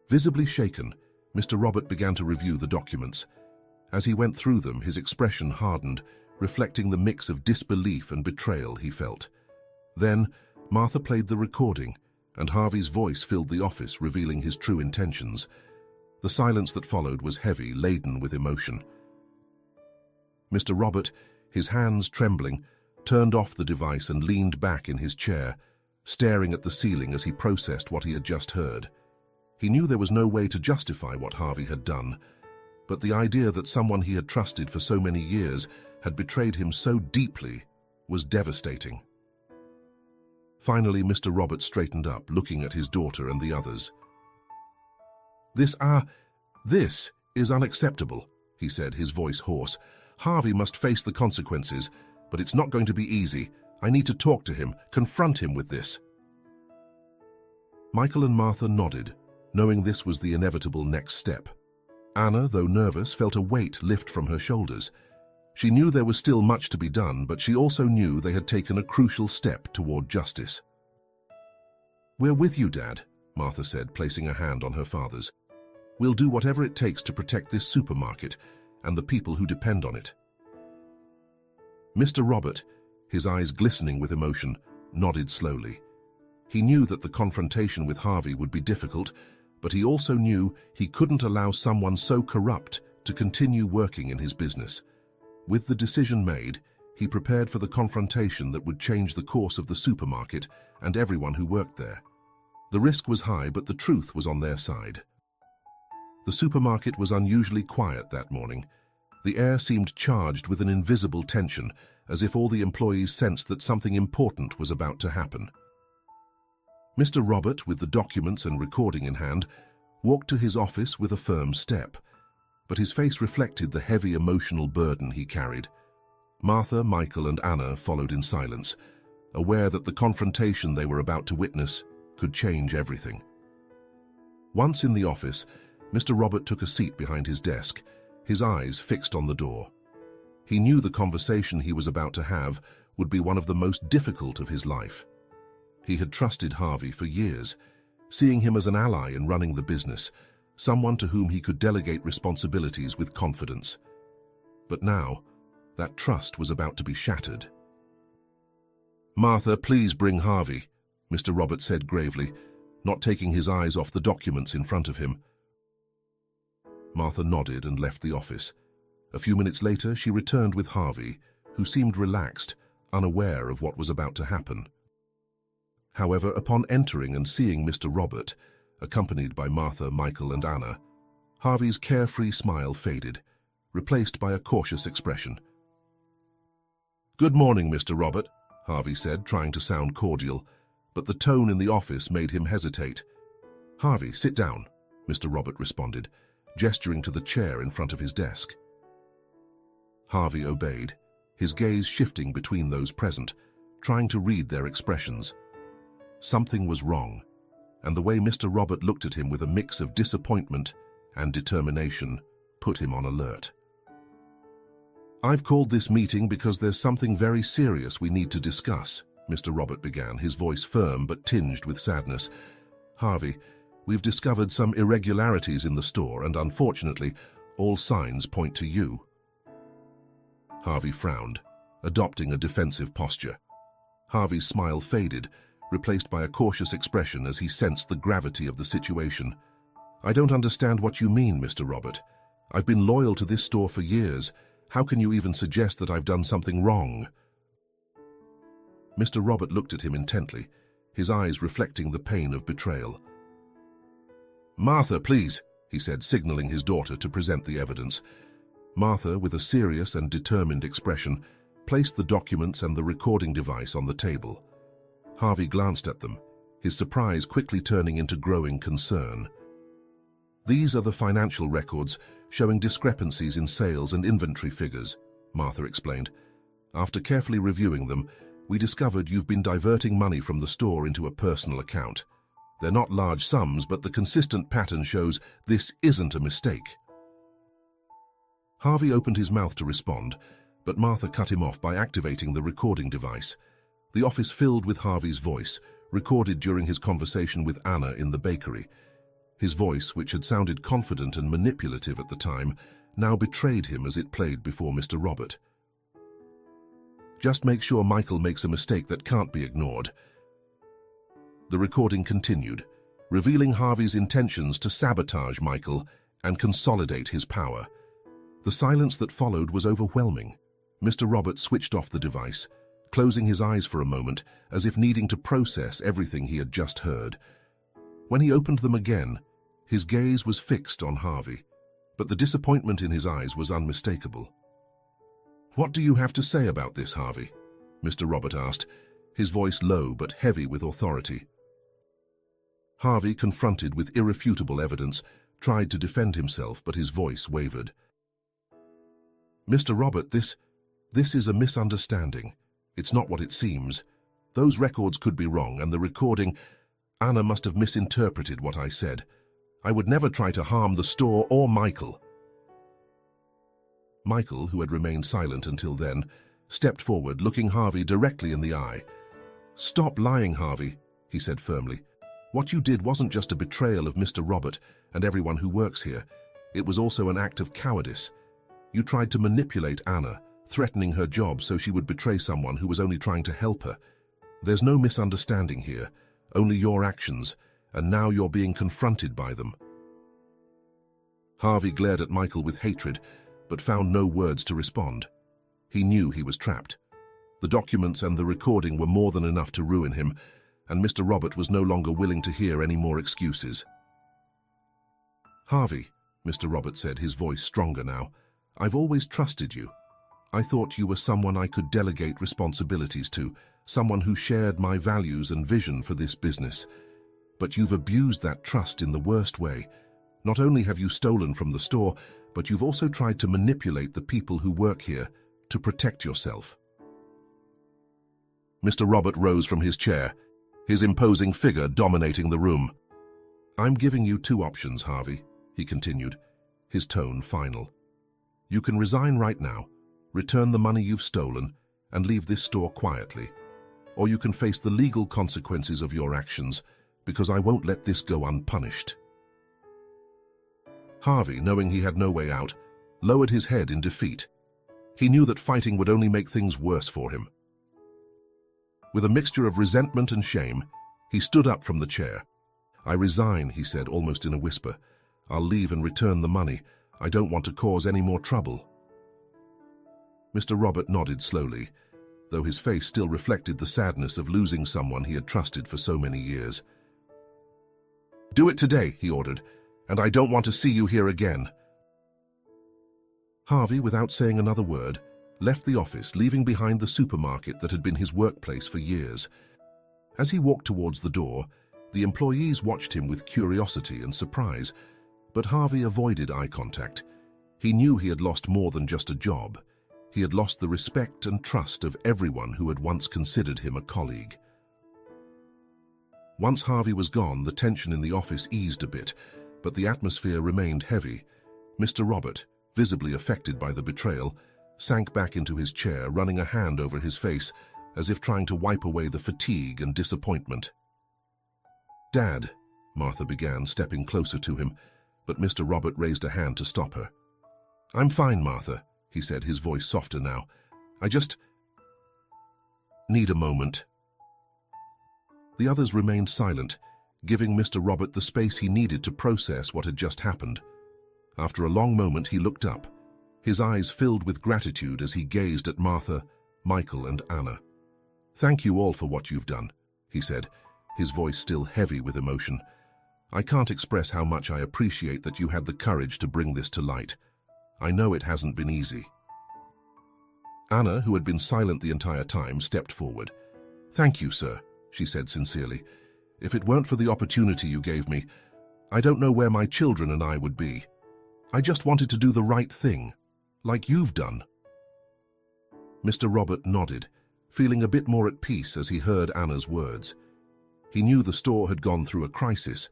Visibly shaken, Mr. Robert began to review the documents. As he went through them, his expression hardened, reflecting the mix of disbelief and betrayal he felt. Then, Martha played the recording, and Harvey's voice filled the office, revealing his true intentions. The silence that followed was heavy, laden with emotion. Mr. Robert, his hands trembling, turned off the device and leaned back in his chair, staring at the ceiling as he processed what he had just heard. He knew there was no way to justify what Harvey had done, but the idea that someone he had trusted for so many years had betrayed him so deeply was devastating. Finally, Mr. Robert straightened up, looking at his daughter and the others. This is unacceptable," he said, his voice hoarse. "Harvey must face the consequences, but it's not going to be easy. I need to talk to him, confront him with this." Michael and Martha nodded, knowing this was the inevitable next step. Anna, though nervous, felt a weight lift from her shoulders. She knew there was still much to be done, but she also knew they had taken a crucial step toward justice. "We're with you, Dad," Martha said, placing a hand on her father's. "We'll do whatever it takes to protect this supermarket and the people who depend on it." Mr. Robert, his eyes glistening with emotion, nodded slowly. He knew that the confrontation with Harvey would be difficult, but he also knew he couldn't allow someone so corrupt to continue working in his business. With the decision made, he prepared for the confrontation that would change the course of the supermarket and everyone who worked there. The risk was high, but the truth was on their side. The supermarket was unusually quiet that morning. The air seemed charged with an invisible tension, as if all the employees sensed that something important was about to happen. Mr. Robert, with the documents and recording in hand, walked to his office with a firm step, but his face reflected the heavy emotional burden he carried. Martha, Michael, and Anna followed in silence, aware that the confrontation they were about to witness could change everything. Once in the office, Mr. Robert took a seat behind his desk, his eyes fixed on the door. He knew the conversation he was about to have would be one of the most difficult of his life. He had trusted Harvey for years, seeing him as an ally in running the business, someone to whom he could delegate responsibilities with confidence. But now, that trust was about to be shattered. "Martha, please bring Harvey," Mr. Robert said gravely, not taking his eyes off the documents in front of him. Martha nodded and left the office. A few minutes later, she returned with Harvey, who seemed relaxed, unaware of what was about to happen. However, upon entering and seeing Mr. Robert, accompanied by Martha, Michael, and Anna, Harvey's carefree smile faded, replaced by a cautious expression. "Good morning, Mr. Robert," Harvey said, trying to sound cordial, but the tone in the office made him hesitate. "Harvey, sit down," Mr. Robert responded, gesturing to the chair in front of his desk. Harvey obeyed, his gaze shifting between those present, trying to read their expressions. Something was wrong, and the way Mr. Robert looked at him with a mix of disappointment and determination put him on alert. "I've called this meeting because there's something very serious we need to discuss," Mr. Robert began, his voice firm but tinged with sadness. "Harvey, we've discovered some irregularities in the store, and unfortunately, all signs point to you." Harvey frowned, adopting a defensive posture. Harvey's smile faded, replaced by a cautious expression as he sensed the gravity of the situation. "I don't understand what you mean, Mr. Robert. I've been loyal to this store for years. How can you even suggest that I've done something wrong?" Mr. Robert looked at him intently, his eyes reflecting the pain of betrayal. "Martha, please," he said, signaling his daughter to present the evidence. Martha, with a serious and determined expression, placed the documents and the recording device on the table. Harvey glanced at them, his surprise quickly turning into growing concern. "These are the financial records showing discrepancies in sales and inventory figures," Martha explained. "After carefully reviewing them, we discovered you've been diverting money from the store into a personal account. They're not large sums, but the consistent pattern shows this isn't a mistake." Harvey opened his mouth to respond, but Martha cut him off by activating the recording device. The office filled with Harvey's voice, recorded during his conversation with Anna in the bakery. His voice, which had sounded confident and manipulative at the time, now betrayed him as it played before Mr. Robert. Just make sure Michael makes a mistake that can't be ignored. The recording continued, revealing Harvey's intentions to sabotage Michael and consolidate his power. The silence that followed was overwhelming. Mr. Robert switched off the device, closing his eyes for a moment as if needing to process everything he had just heard. When he opened them again, his gaze was fixed on Harvey, but the disappointment in his eyes was unmistakable. "What do you have to say about this, Harvey?" Mr. Robert asked, his voice low but heavy with authority. Harvey, confronted with irrefutable evidence, tried to defend himself, but his voice wavered. "Mr. Robert, this is a misunderstanding. It's not what it seems. Those records could be wrong, and the recording... Anna must have misinterpreted what I said. I would never try to harm the store or Michael." Michael, who had remained silent until then, stepped forward, looking Harvey directly in the eye. "Stop lying, Harvey," he said firmly. "What you did wasn't just a betrayal of Mr. Robert and everyone who works here. It was also an act of cowardice. You tried to manipulate Anna, threatening her job so she would betray someone who was only trying to help her. There's no misunderstanding here, only your actions, and now you're being confronted by them." Harvey glared at Michael with hatred, but found no words to respond. He knew he was trapped. The documents and the recording were more than enough to ruin him, and Mr. Robert was no longer willing to hear any more excuses. "Harvey," Mr. Robert said, his voice stronger now, "I've always trusted you. I thought you were someone I could delegate responsibilities to, someone who shared my values and vision for this business. But you've abused that trust in the worst way. Not only have you stolen from the store, but you've also tried to manipulate the people who work here to protect yourself." Mr. Robert rose from his chair, his imposing figure dominating the room. "I'm giving you two options, Harvey," he continued, his tone final. "You can resign right now, return the money you've stolen, and leave this store quietly. Or you can face the legal consequences of your actions, because I won't let this go unpunished." Harvey, knowing he had no way out, lowered his head in defeat. He knew that fighting would only make things worse for him. With a mixture of resentment and shame, he stood up from the chair. "I resign," he said, almost in a whisper. "I'll leave and return the money. I don't want to cause any more trouble." Mr. Robert nodded slowly, though his face still reflected the sadness of losing someone he had trusted for so many years. "Do it today," he ordered, "and I don't want to see you here again." Harvey, without saying another word, left the office, leaving behind the supermarket that had been his workplace for years. As he walked towards the door, the employees watched him with curiosity and surprise, but Harvey avoided eye contact. He knew he had lost more than just a job. He had lost the respect and trust of everyone who had once considered him a colleague. Once Harvey was gone, the tension in the office eased a bit, but the atmosphere remained heavy. Mr. Robert, visibly affected by the betrayal, sank back into his chair, running a hand over his face, as if trying to wipe away the fatigue and disappointment. "Dad," Martha began, stepping closer to him, but Mr. Robert raised a hand to stop her. "I'm fine, Martha," he said, his voice softer now. "I just need a moment." The others remained silent, giving Mr. Robert the space he needed to process what had just happened. After a long moment, he looked up, his eyes filled with gratitude as he gazed at Martha, Michael, and Anna. "Thank you all for what you've done," he said, his voice still heavy with emotion. "I can't express how much I appreciate that you had the courage to bring this to light. I know it hasn't been easy." Anna, who had been silent the entire time, stepped forward. "Thank you, sir," she said sincerely. "If it weren't for the opportunity you gave me, I don't know where my children and I would be. I just wanted to do the right thing, like you've done." Mr. Robert nodded, feeling a bit more at peace as he heard Anna's words. He knew the store had gone through a crisis,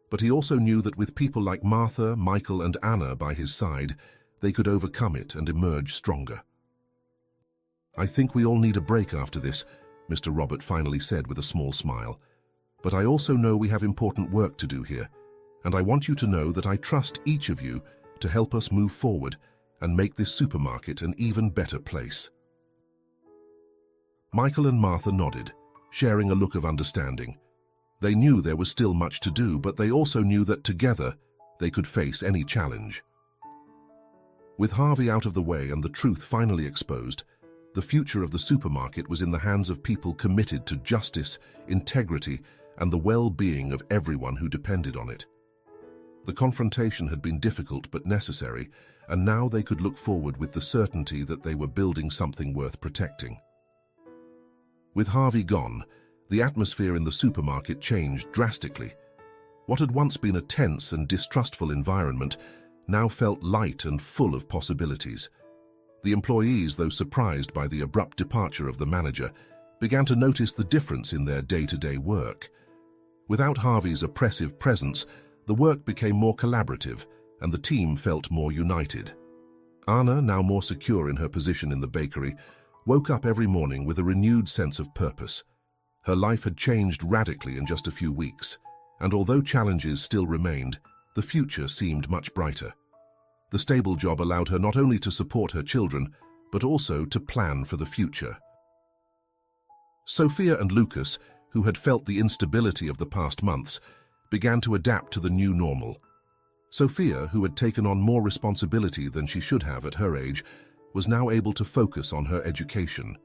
but he also knew that with people like Martha, Michael, and Anna by his side, they could overcome it and emerge stronger. "I think we all need a break after this," Mr. Robert finally said with a small smile. "But I also know we have important work to do here, and I want you to know that I trust each of you to help us move forward and make this supermarket an even better place." Michael and Martha nodded, sharing a look of understanding. They knew there was still much to do, but they also knew that together they could face any challenge. With Harvey out of the way and the truth finally exposed, the future of the supermarket was in the hands of people committed to justice, integrity, and the well-being of everyone who depended on it. The confrontation had been difficult but necessary, and now they could look forward with the certainty that they were building something worth protecting. With Harvey gone, the atmosphere in the supermarket changed drastically. What had once been a tense and distrustful environment now felt light and full of possibilities. The employees, though surprised by the abrupt departure of the manager, began to notice the difference in their day-to-day work. Without Harvey's oppressive presence, the work became more collaborative and the team felt more united. Anna, now more secure in her position in the bakery, woke up every morning with a renewed sense of purpose. Her life had changed radically in just a few weeks, and although challenges still remained, the future seemed much brighter. The stable job allowed her not only to support her children, but also to plan for the future. Sophia and Lucas, who had felt the instability of the past months, began to adapt to the new normal. Sophia, who had taken on more responsibility than she should have at her age, was now able to focus on her education.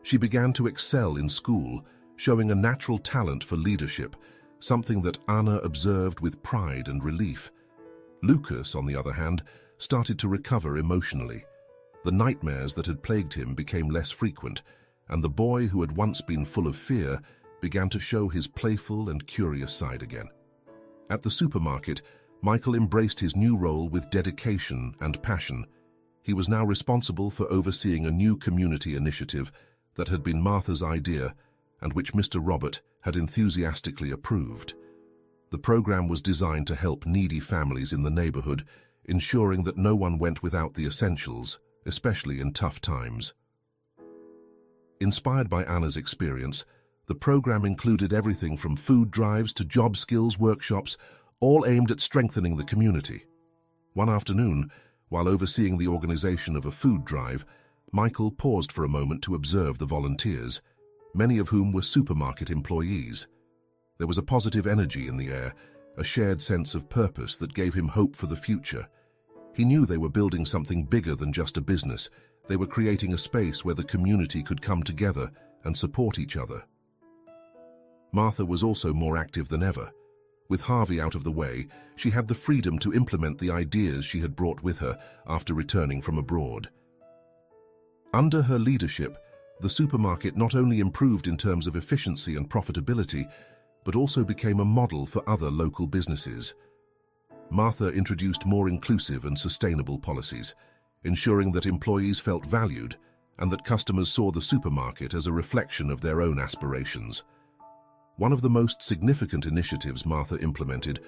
She began to excel in school, showing a natural talent for leadership, something that Anna observed with pride and relief. Lucas, on the other hand, started to recover emotionally. The nightmares that had plagued him became less frequent, and the boy who had once been full of fear began to show his playful and curious side again. At the supermarket, Michael embraced his new role with dedication and passion. He was now responsible for overseeing a new community initiative that had been Martha's idea and which Mr. Robert had enthusiastically approved. The program was designed to help needy families in the neighborhood, ensuring that no one went without the essentials, especially in tough times. Inspired by Anna's experience, the program included everything from food drives to job skills workshops, all aimed at strengthening the community. One afternoon, while overseeing the organization of a food drive, Michael paused for a moment to observe the volunteers, many of whom were supermarket employees. There was a positive energy in the air, a shared sense of purpose that gave him hope for the future. He knew they were building something bigger than just a business. They were creating a space where the community could come together and support each other. Martha was also more active than ever. With Harvey out of the way, she had the freedom to implement the ideas she had brought with her after returning from abroad. Under her leadership, the supermarket not only improved in terms of efficiency and profitability, but also became a model for other local businesses. Martha introduced more inclusive and sustainable policies, ensuring that employees felt valued and that customers saw the supermarket as a reflection of their own aspirations. One of the most significant initiatives Martha implemented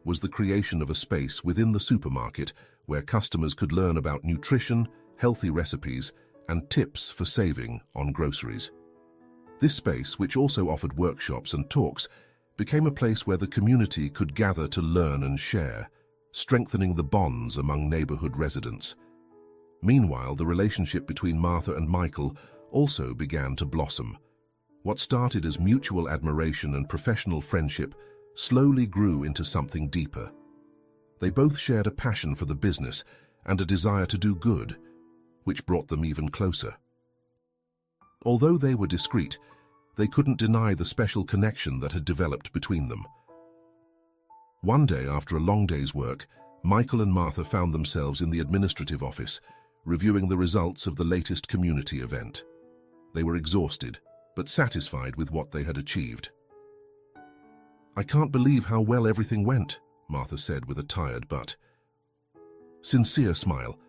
was the creation of a space within the supermarket where customers could learn about nutrition, healthy recipes, and tips for saving on groceries. This space, which also offered workshops and talks, became a place where the community could gather to learn and share, strengthening the bonds among neighborhood residents. Meanwhile, the relationship between Martha and Michael also began to blossom. What started as mutual admiration and professional friendship slowly grew into something deeper. They both shared a passion for the business and a desire to do good, which brought them even closer. Although they were discreet, they couldn't deny the special connection that had developed between them. One day, after a long day's work, Michael and Martha found themselves in the administrative office, reviewing the results of the latest community event. They were exhausted, but satisfied with what they had achieved. "I can't believe how well everything went," Martha said with a tired but sincere smile.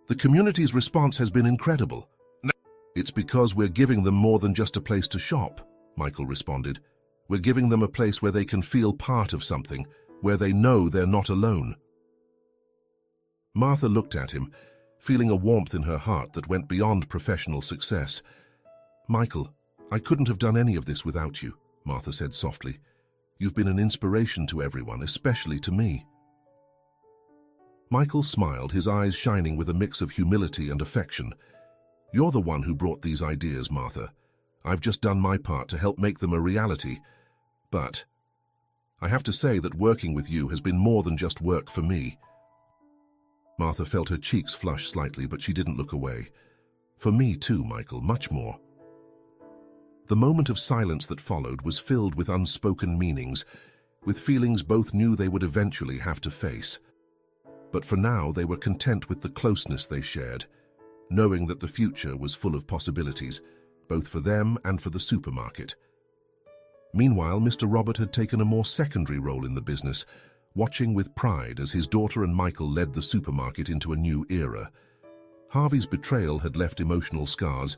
"The community's response has been incredible." "It's because we're giving them more than just a place to shop," Michael responded. "We're giving them a place where they can feel part of something, where they know they're not alone." Martha looked at him, feeling a warmth in her heart that went beyond professional success. "Michael, I couldn't have done any of this without you," Martha said softly. "You've been an inspiration to everyone, especially to me." Michael smiled, his eyes shining with a mix of humility and affection. "You're the one who brought these ideas, Martha. I've just done my part to help make them a reality. But I have to say that working with you has been more than just work for me." Martha felt her cheeks flush slightly, but she didn't look away. "For me too, Michael, much more." The moment of silence that followed was filled with unspoken meanings, with feelings both knew they would eventually have to face. But for now, they were content with the closeness they shared, knowing that the future was full of possibilities, both for them and for the supermarket. Meanwhile, Mr. Robert had taken a more secondary role in the business, watching with pride as his daughter and Michael led the supermarket into a new era. Harvey's betrayal had left emotional scars,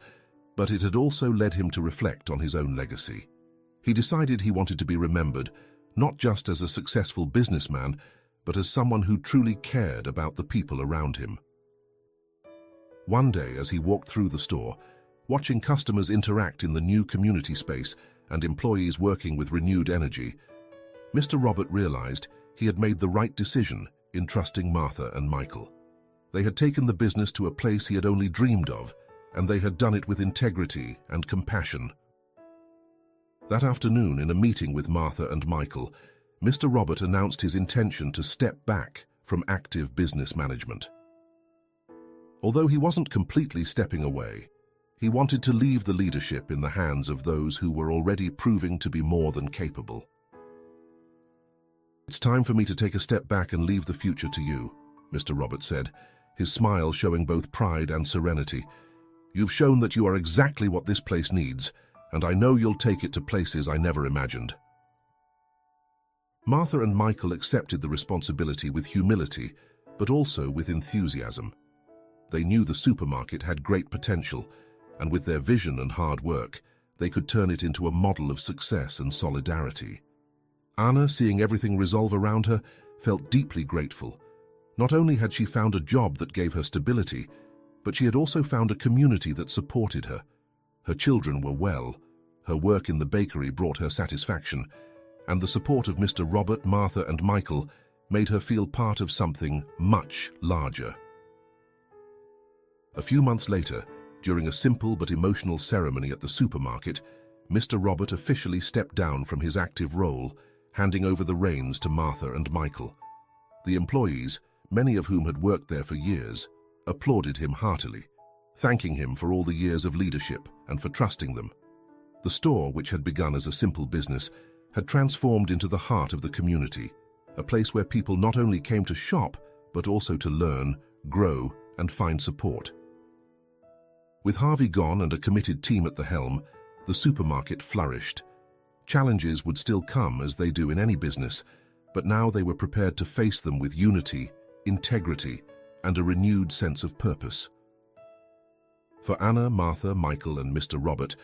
but it had also led him to reflect on his own legacy. He decided he wanted to be remembered, not just as a successful businessman, but as someone who truly cared about the people around him. One day, as he walked through the store, watching customers interact in the new community space and employees working with renewed energy, Mr. Robert realized he had made the right decision in trusting Martha and Michael. They had taken the business to a place he had only dreamed of, and they had done it with integrity and compassion. That afternoon, in a meeting with Martha and Michael, Mr. Robert announced his intention to step back from active business management. Although he wasn't completely stepping away, he wanted to leave the leadership in the hands of those who were already proving to be more than capable. "It's time for me to take a step back and leave the future to you," Mr. Robert said, his smile showing both pride and serenity. "You've shown that you are exactly what this place needs, and I know you'll take it to places I never imagined." Martha and Michael accepted the responsibility with humility, but also with enthusiasm. They knew the supermarket had great potential, and with their vision and hard work, they could turn it into a model of success and solidarity. Anna, seeing everything resolve around her, felt deeply grateful. Not only had she found a job that gave her stability, but she had also found a community that supported her. Her children were well, her work in the bakery brought her satisfaction, and the support of Mr. Robert, Martha, and Michael made her feel part of something much larger. A few months later, during a simple but emotional ceremony at the supermarket, Mr. Robert officially stepped down from his active role, handing over the reins to Martha and Michael. The employees, many of whom had worked there for years, applauded him heartily, thanking him for all the years of leadership and for trusting them. The store, which had begun as a simple business, had transformed into the heart of the community, a place where people not only came to shop, but also to learn, grow, and find support. With Harvey gone and a committed team at the helm, the supermarket flourished. Challenges would still come, as they do in any business, but now they were prepared to face them with unity, integrity, and a renewed sense of purpose. For Anna, Martha, Michael, and Mr. Robert,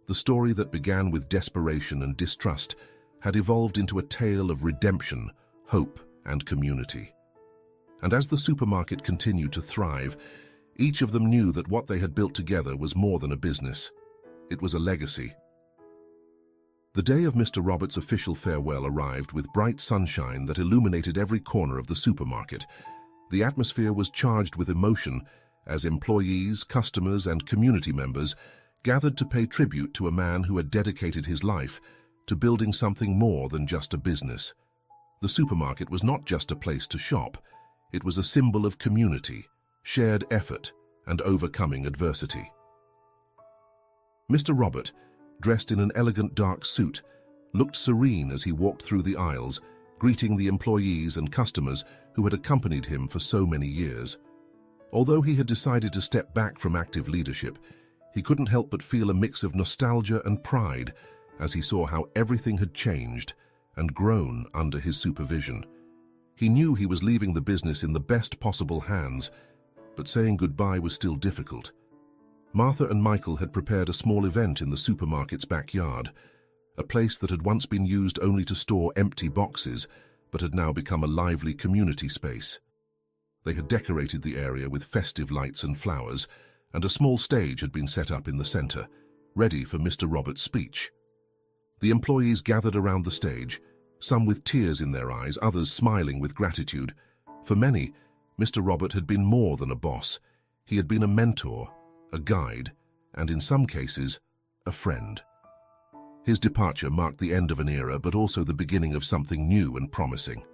the story that began with desperation and distrust had evolved into a tale of redemption, hope, and community. And as the supermarket continued to thrive, each of them knew that what they had built together was more than a business. It was a legacy. The day of Mr. Robert's official farewell arrived with bright sunshine that illuminated every corner of the supermarket. The atmosphere was charged with emotion as employees, customers, and community members gathered to pay tribute to a man who had dedicated his life to building something more than just a business. The supermarket was not just a place to shop. It was a symbol of community, shared effort, and overcoming adversity. Mr. Robert, dressed in an elegant dark suit, looked serene as he walked through the aisles, greeting the employees and customers who had accompanied him for so many years. Although he had decided to step back from active leadership, he couldn't help but feel a mix of nostalgia and pride as he saw how everything had changed and grown under his supervision. He knew he was leaving the business in the best possible hands, but saying goodbye was still difficult. Martha and Michael had prepared a small event in the supermarket's backyard, a place that had once been used only to store empty boxes, but had now become a lively community space. They had decorated the area with festive lights and flowers, and a small stage had been set up in the center, ready for Mr. Robert's speech. The employees gathered around the stage, some with tears in their eyes, others smiling with gratitude. For many, Mr. Robert had been more than a boss. He had been a mentor, a guide, and in some cases, a friend. His departure marked the end of an era, but also the beginning of something new and promising.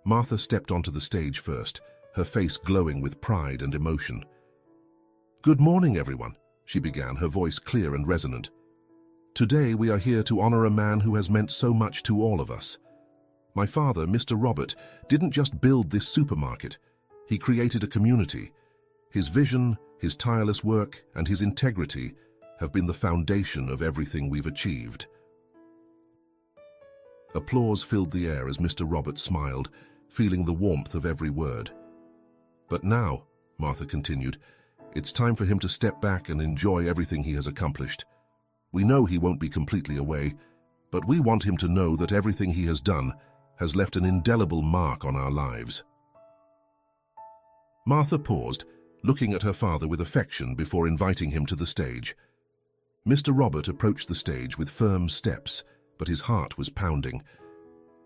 Martha stepped onto the stage first, her face glowing with pride and emotion. "Good morning, everyone," she began, her voice clear and resonant. "Today we are here to honor a man who has meant so much to all of us. My father, Mr. Robert, didn't just build this supermarket. He created a community. His vision, his tireless work, and his integrity have been the foundation of everything we've achieved." Applause filled the air as Mr. Robert smiled, feeling the warmth of every word. "But now," Martha continued, "it's time for him to step back and enjoy everything he has accomplished. We know he won't be completely away, but we want him to know that everything he has done has left an indelible mark on our lives." Martha paused, looking at her father with affection before inviting him to the stage. Mr. Robert approached the stage with firm steps, but his heart was pounding.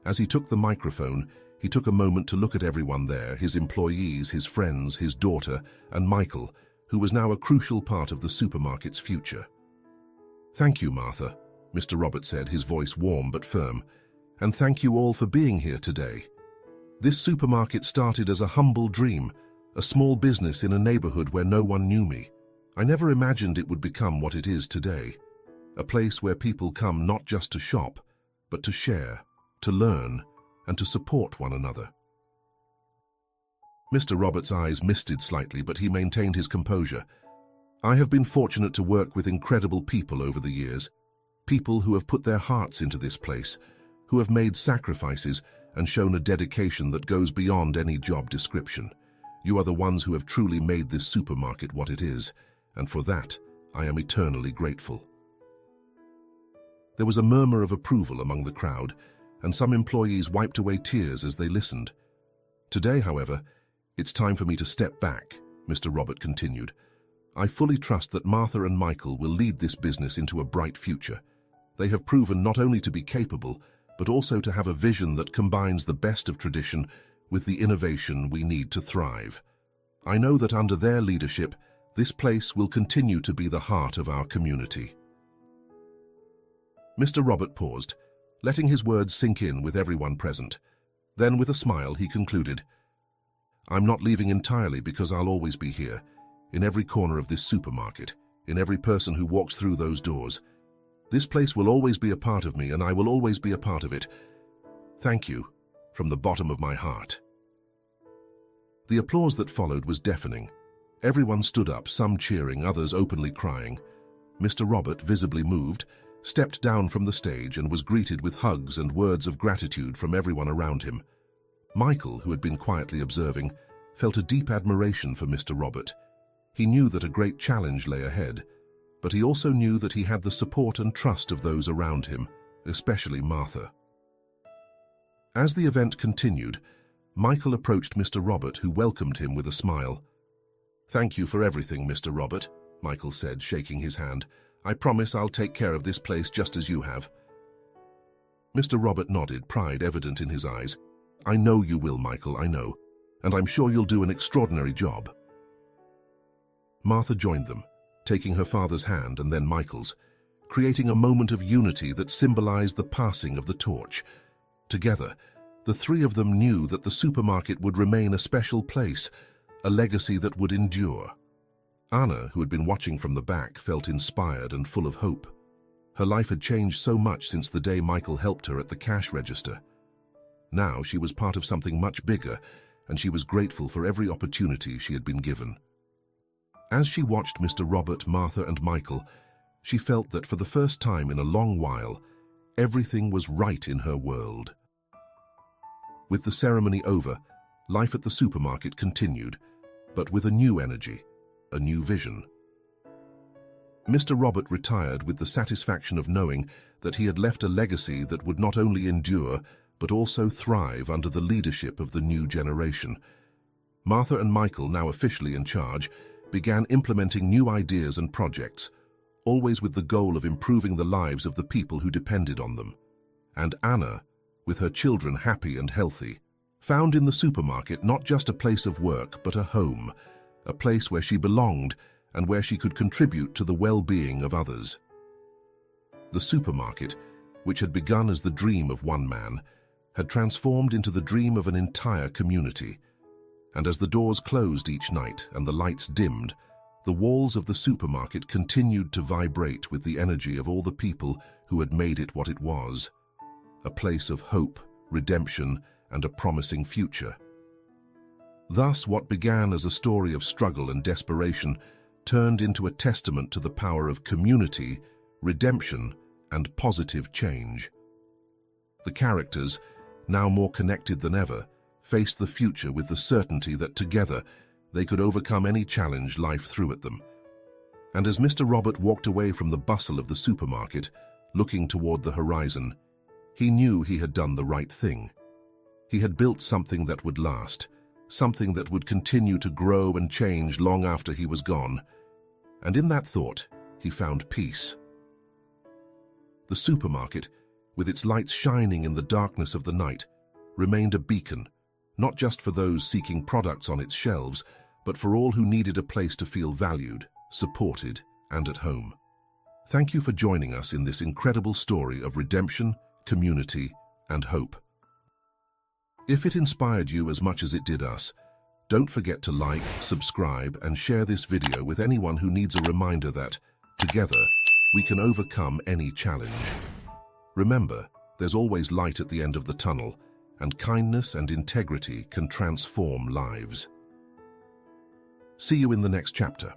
As he took the microphone, he took a moment to look at everyone there, his employees, his friends, his daughter, and Michael, who was now a crucial part of the supermarket's future. "Thank you, Martha," Mr. Robert said, his voice warm but firm, "and thank you all for being here today. This supermarket started as a humble dream, a small business in a neighborhood where no one knew me. I never imagined it would become what it is today, a place where people come not just to shop, but to share, to learn, and to support one another." Mr. Robert's eyes misted slightly, but he maintained his composure. "I have been fortunate to work with incredible people over the years, people who have put their hearts into this place, who have made sacrifices and shown a dedication that goes beyond any job description. You are the ones who have truly made this supermarket what it is, and for that, I am eternally grateful." There was a murmur of approval among the crowd, and some employees wiped away tears as they listened. "Today, however, it's time for me to step back," Mr. Robert continued. "I fully trust that Martha and Michael will lead this business into a bright future. They have proven not only to be capable, but also to have a vision that combines the best of tradition with the innovation we need to thrive. I know that under their leadership, this place will continue to be the heart of our community." Mr. Robert paused, letting his words sink in with everyone present. Then, with a smile, he concluded, "I'm not leaving entirely because I'll always be here, in every corner of this supermarket, in every person who walks through those doors. This place will always be a part of me, and I will always be a part of it. Thank you, from the bottom of my heart." The applause that followed was deafening. Everyone stood up, some cheering, others openly crying. Mr. Robert, visibly moved, stepped down from the stage and was greeted with hugs and words of gratitude from everyone around him. Michael, who had been quietly observing, felt a deep admiration for Mr. Robert. He knew that a great challenge lay ahead, but he also knew that he had the support and trust of those around him, especially Martha. As the event continued, Michael approached Mr. Robert, who welcomed him with a smile. "Thank you for everything, Mr. Robert," Michael said, shaking his hand. "I promise I'll take care of this place just as you have." Mr. Robert nodded, pride evident in his eyes. "I know you will, Michael, I know, and I'm sure you'll do an extraordinary job." Martha joined them, taking her father's hand and then Michael's, creating a moment of unity that symbolized the passing of the torch. Together, the three of them knew that the supermarket would remain a special place, a legacy that would endure. Anna, who had been watching from the back, felt inspired and full of hope. Her life had changed so much since the day Michael helped her at the cash register. Now she was part of something much bigger, and she was grateful for every opportunity she had been given. As she watched Mr. Robert, Martha, and Michael, she felt that for the first time in a long while, everything was right in her world. With the ceremony over, life at the supermarket continued, but with a new energy, a new vision. Mr. Robert retired with the satisfaction of knowing that he had left a legacy that would not only endure, but also thrive under the leadership of the new generation. Martha and Michael, now officially in charge, began implementing new ideas and projects, always with the goal of improving the lives of the people who depended on them. And Anna, with her children happy and healthy, found in the supermarket not just a place of work but a home, a place where she belonged and where she could contribute to the well-being of others. The supermarket, which had begun as the dream of one man, had transformed into the dream of an entire community. And as the doors closed each night and the lights dimmed, the walls of the supermarket continued to vibrate with the energy of all the people who had made it what it was, a place of hope, redemption, and a promising future. Thus, what began as a story of struggle and desperation turned into a testament to the power of community, redemption, and positive change. The characters, now more connected than ever, faced the future with the certainty that together they could overcome any challenge life threw at them. And as Mr. Robert walked away from the bustle of the supermarket, looking toward the horizon, he knew he had done the right thing. He had built something that would last, something that would continue to grow and change long after he was gone. And in that thought, he found peace. The supermarket, with its lights shining in the darkness of the night, remained a beacon, not just for those seeking products on its shelves, but for all who needed a place to feel valued, supported, and at home. Thank you for joining us in this incredible story of redemption, community, and hope. If it inspired you as much as it did us, don't forget to like, subscribe, and share this video with anyone who needs a reminder that, together, we can overcome any challenge. Remember, there's always light at the end of the tunnel, and kindness and integrity can transform lives. See you in the next chapter.